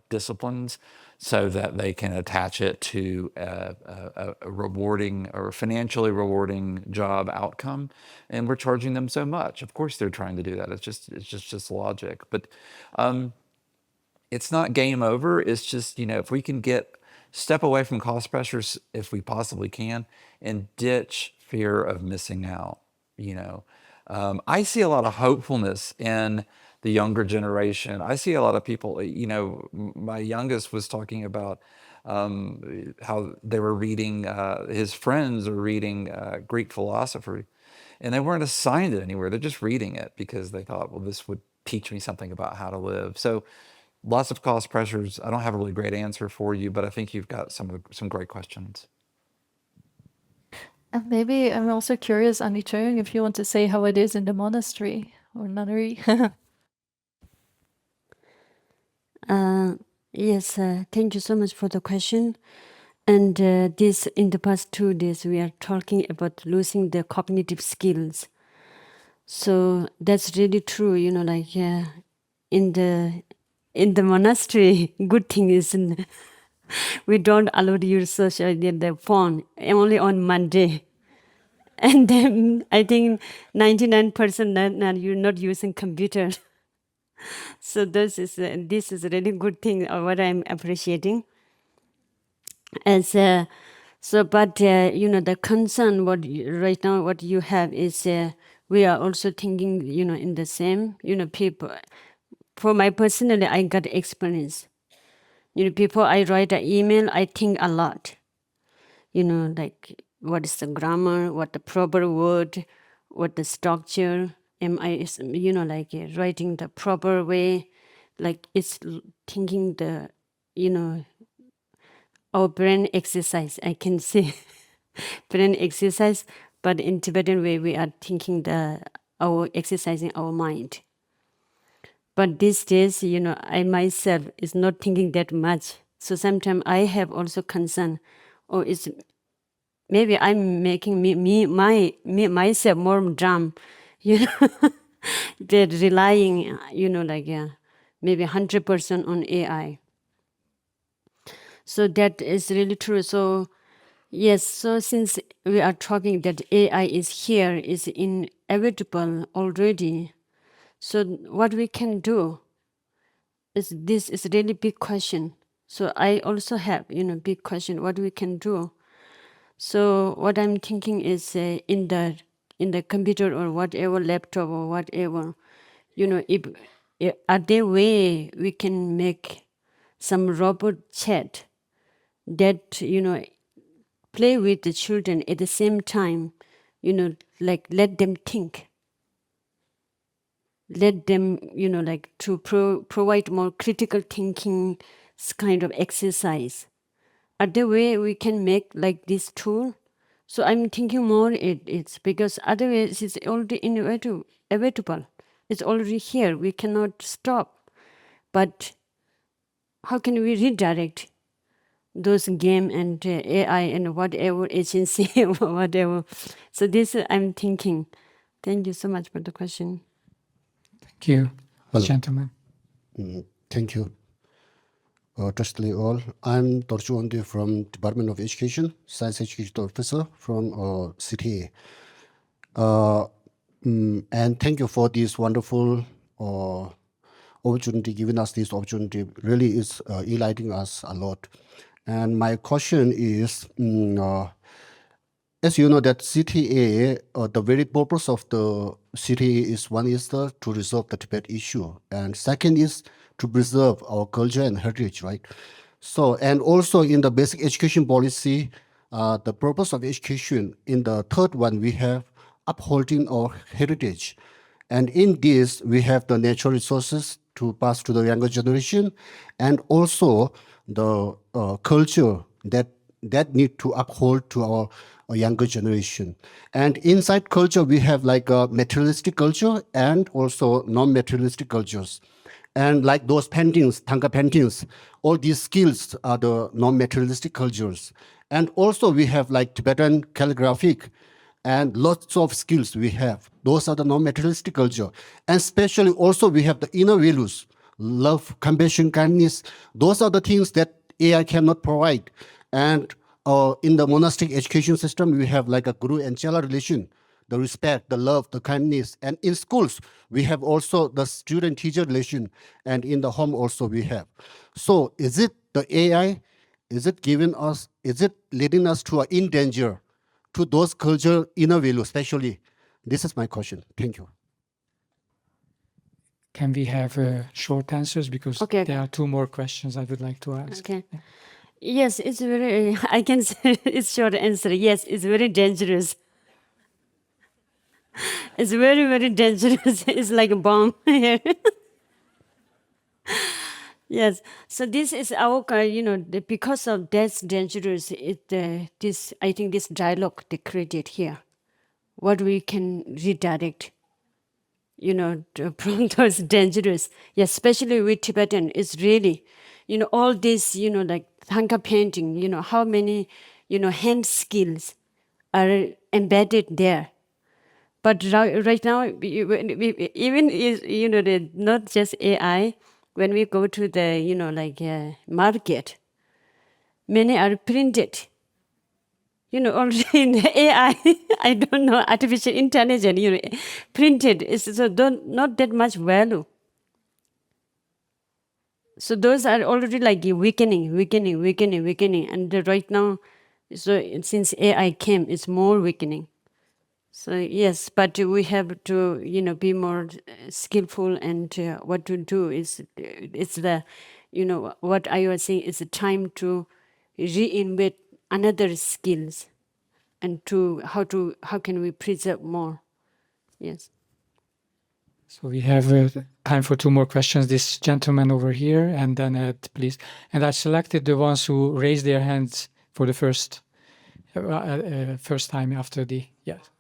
disciplines so that they can attach it to a rewarding or financially rewarding job outcome. And we're charging them so much. Of course they're trying to do that. It's just logic. But it's not game over. It's just, if we can step away from cost pressures if we possibly can, and ditch fear of missing out. I see a lot of hopefulness in the younger generation. I see a lot of people, my youngest was talking about how they were reading, his friends are reading Greek philosophy, and they weren't assigned it anywhere. They're just reading it because they thought, well, this would teach me something about how to live. So lots of cost pressures. I don't have a really great answer for you, but I think you've got some great questions. And maybe I'm also curious, Annie Chung, if you want to say how it is in the monastery or nunnery. Yes, thank you so much for the question. And this, in the past 2 days, we are talking about losing the cognitive skills. So that's really true. In the monastery, good thing is we don't allow to use social media, the phone, only on Monday. And then I think 99% now you're not using computer. So this is a really good thing, what I'm appreciating. But the concern right now what you have is we are also thinking, in the same, people. For my personally, I got experience. Before I write an email, I think a lot. Like what is the grammar, what the proper word, what the structure. Am I, writing the proper way? Like it's thinking the, our brain exercise. I can say brain exercise, but in Tibetan way we are thinking our exercising our mind. But these days, I myself is not thinking that much. So sometimes I have also concern, it's maybe I'm making myself more dumb, They're relying, maybe 100% on AI. So that is really true. So yes, so since we are talking that AI is here, is inevitable already. So what we can do is, this is a really big question. So I also have, big question, what we can do. So what I'm thinking is in the computer or whatever, laptop or whatever, if are there way we can make some robot chat that, play with the children at the same time, like let them think. Let them, to provide more critical thinking kind of exercise. Are there way we can make like this tool? So I'm thinking more it's because otherwise it's already inevitable. It's already here. We cannot stop. But how can we redirect those game and AI and whatever agency or whatever? So this I'm thinking. Thank you so much for the question. Thank you, Hello. gentlemen. Thank you. Trustly all. I'm Torchuandi from Department of Education, Science Education Officer from CTA. And thank you for this wonderful opportunity, giving us this opportunity. Really is enlightening us a lot. And my question is, as you know that CTA, the very purpose of the CTA is one is to resolve the Tibet issue, and second is to preserve our culture and heritage, right? So, and also in the basic education policy, the purpose of education, in the third one, we have upholding our heritage. And in this, we have the natural resources to pass to the younger generation, and also the culture that need to uphold to our younger generation. And inside culture, we have like a materialistic culture and also non-materialistic cultures. And like those paintings, Thangka paintings, all these skills are the non-materialistic cultures. And also we have like Tibetan calligraphic and lots of skills we have. Those are the non-materialistic culture. And especially also we have the inner values, love, compassion, kindness. Those are the things that AI cannot provide. And in the monastic education system, we have like a guru and chela relation, the respect, the love, the kindness. And in schools, we have also the student-teacher relation. And in the home also we have. So is it the AI, is it leading us to in danger to those cultural inner values, especially? This is my question. Thank you. Can we have short answers? Because Okay. there are two more questions I would like to ask. Okay. Yes, it's very, I can say it's short answer. Yes, it's very dangerous. It's very, very dangerous. It's like a bomb here. Yes. So this is our, because of that's dangerous, I think this dialogue they created here, what we can redirect, from those dangerous. Yeah, especially with Tibetan, it's really, all this, like Thangka painting, how many, hand skills are embedded there. But right now, even is, not just AI, when we go to the, market, many are printed. Already in the AI, I don't know, artificial intelligence, printed. So not that much value. So those are already like weakening. And right now, so since AI came, it's more weakening. So yes, but we have to, be more skillful, and what to do is, it's the, what I was saying, it's a time to reinvent another skills, and how can we preserve more? Yes. So we have time for two more questions. This gentleman over here, and then Ed, please. And I selected the ones who raised their hands for the first time after the,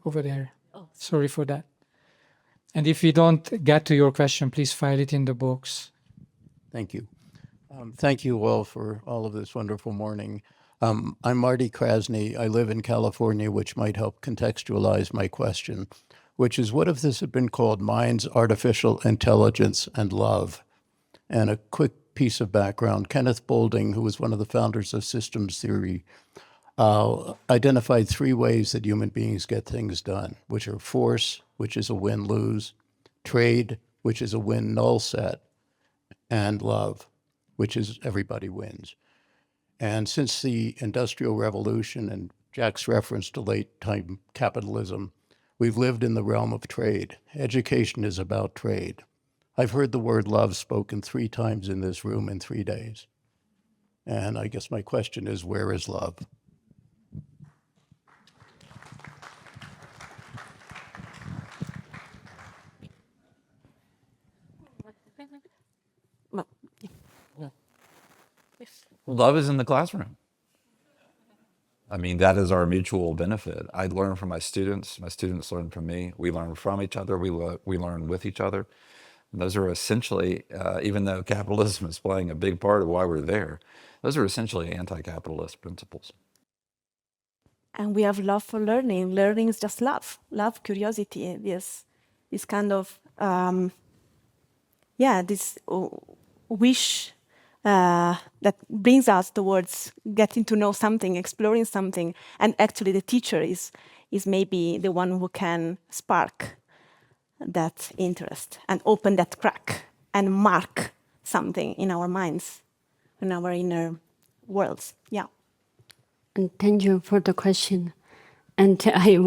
over there. Oh. Sorry for that. And if you don't get to your question, please file it in the box. Thank you. Thank you all for all of this wonderful morning. I'm Marty Krasny. I live in California, which might help contextualize my question, which is, what if this had been called Minds, Artificial Intelligence, and Love? And a quick piece of background. Kenneth Boulding, who was one of the founders of systems theory, identified three ways that human beings get things done, which are force, which is a win-lose, trade, which is a win null set, and love, which is everybody wins. And since the Industrial Revolution and Jack's reference to late time capitalism, we've lived in the realm of trade. Education is about trade. I've heard the word love spoken 3 times in this room in 3 days. And I guess my question is, where is love? Love is in the classroom. I mean, that is our mutual benefit. I learn from my students learn from me. We learn from each other. We learn with each other. And those are essentially, even though capitalism is playing a big part of why we're there, those are essentially anti-capitalist principles. And we have love for learning. Learning is just love, curiosity, this kind of, this wish that brings us towards getting to know something, exploring something. And actually the teacher is maybe the one who can spark that interest and open that crack and mark something in our minds, in our inner worlds. Yeah. And thank you for the question. And I,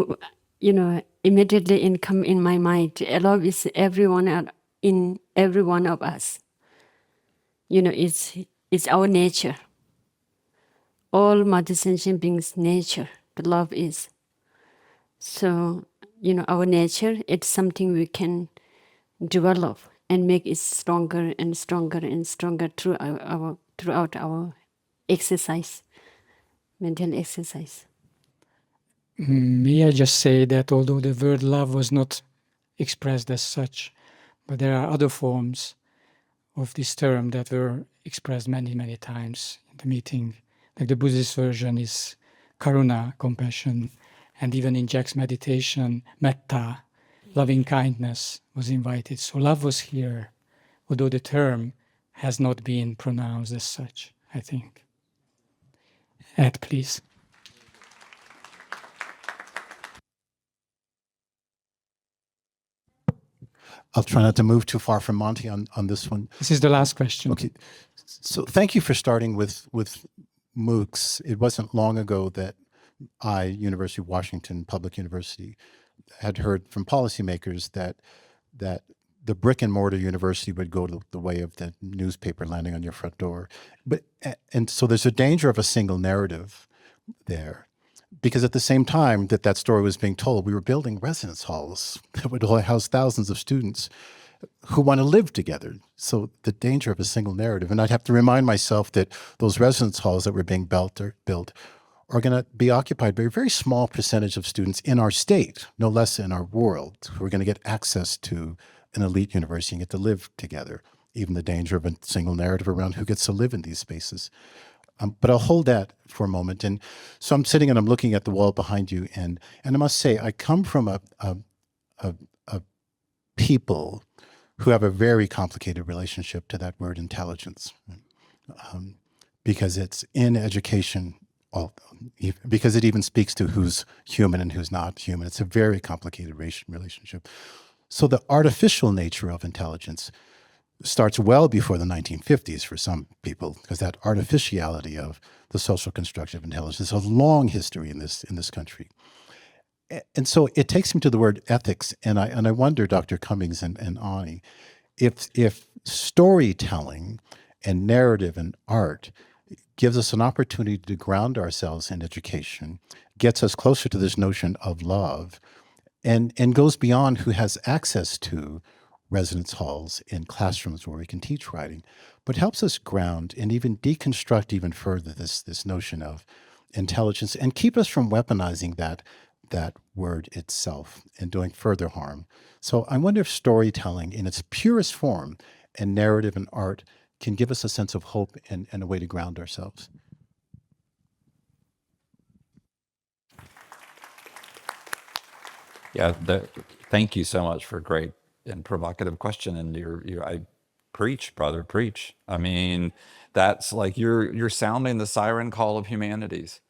immediately come in my mind, love is everyone in every one of us. It's our nature. All Mother Sentient beings' nature, the love is. So, our nature, it's something we can develop and make it stronger and stronger and stronger throughout our exercise, mental exercise. May I just say that although the word love was not expressed as such, but there are other forms of this term that were expressed many, many times in the meeting. Like the Buddhist version is karuna, compassion, and even in Jack's meditation, metta, loving kindness was invited. So love was here, although the term has not been pronounced as such, I think. Ed, please. I'll try not to move too far from Monty on this one. This is the last question. Okay. So thank you for starting with MOOCs. It wasn't long ago that I, University of Washington Public University, had heard from policymakers that the brick and mortar university would go the way of the newspaper landing on your front door. And so there's a danger of a single narrative there. Because at the same time that story was being told, we were building residence halls that would house thousands of students who want to live together. So the danger of a single narrative. And I'd have to remind myself that those residence halls that were being built are going to be occupied by a very small percentage of students in our state, no less in our world, who are going to get access to an elite university and get to live together. Even the danger of a single narrative around who gets to live in these spaces. But I'll hold that for a moment. And so I'm sitting and I'm looking at the wall behind you. And I must say, I come from a people who have a very complicated relationship to that word intelligence. Because it's in education, because it even speaks to who's human and who's not human. It's a very complicated relationship. So the artificial nature of intelligence starts well before the 1950s for some people, because that artificiality of the social construction of intelligence has a long history in this country. And so it takes me to the word ethics, and I wonder, Dr. Cummings and Ani, if storytelling and narrative and art gives us an opportunity to ground ourselves in education, gets us closer to this notion of love, and goes beyond who has access to residence halls in classrooms where we can teach writing, but helps us ground and even deconstruct even further this notion of intelligence and keep us from weaponizing that word itself and doing further harm. So I wonder if storytelling in its purest form and narrative and art can give us a sense of hope and a way to ground ourselves. Yeah, thank you so much for a great and provocative question. And I preach, brother, preach. I mean, that's like you're sounding the siren call of humanities.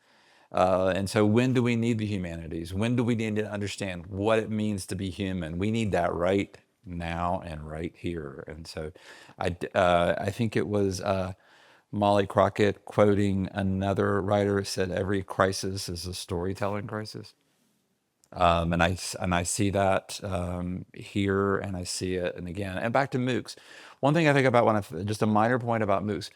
And so when do we need the humanities? When do we need to understand what it means to be human? We need that right now and right here. And so I think it was Molly Crockett quoting another writer said, every crisis is a storytelling crisis. And I see that here, and I see it, and again, and back to MOOCs. One thing I think about just a minor point about MOOCs,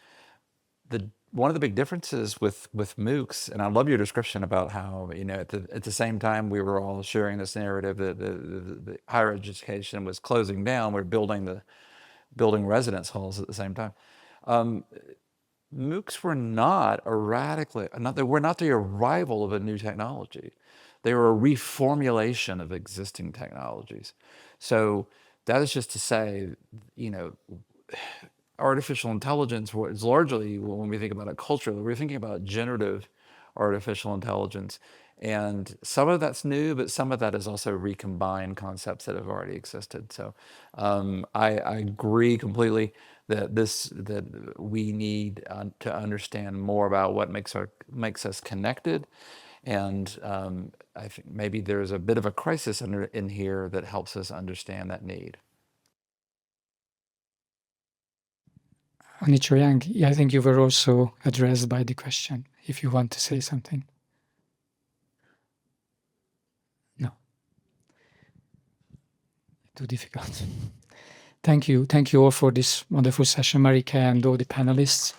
one of the big differences with MOOCs, and I love your description about how, you know, at the same time we were all sharing this narrative that the higher education was closing down, we're building residence halls at the same time. MOOCs were not were not the arrival of a new technology. They were a reformulation of existing technologies. So that is just to say, you know, artificial intelligence is largely, when we think about it culturally, we're thinking about generative artificial intelligence. And some of that's new, but some of that is also recombined concepts that have already existed. So I agree completely that we need to understand more about what makes us connected. And I think maybe there's a bit of a crisis in here that helps us understand that need. Onicho Yang, yeah, I think you were also addressed by the question, if you want to say something. No. Too difficult. Thank you all for this wonderful session, Marika, and all the panelists.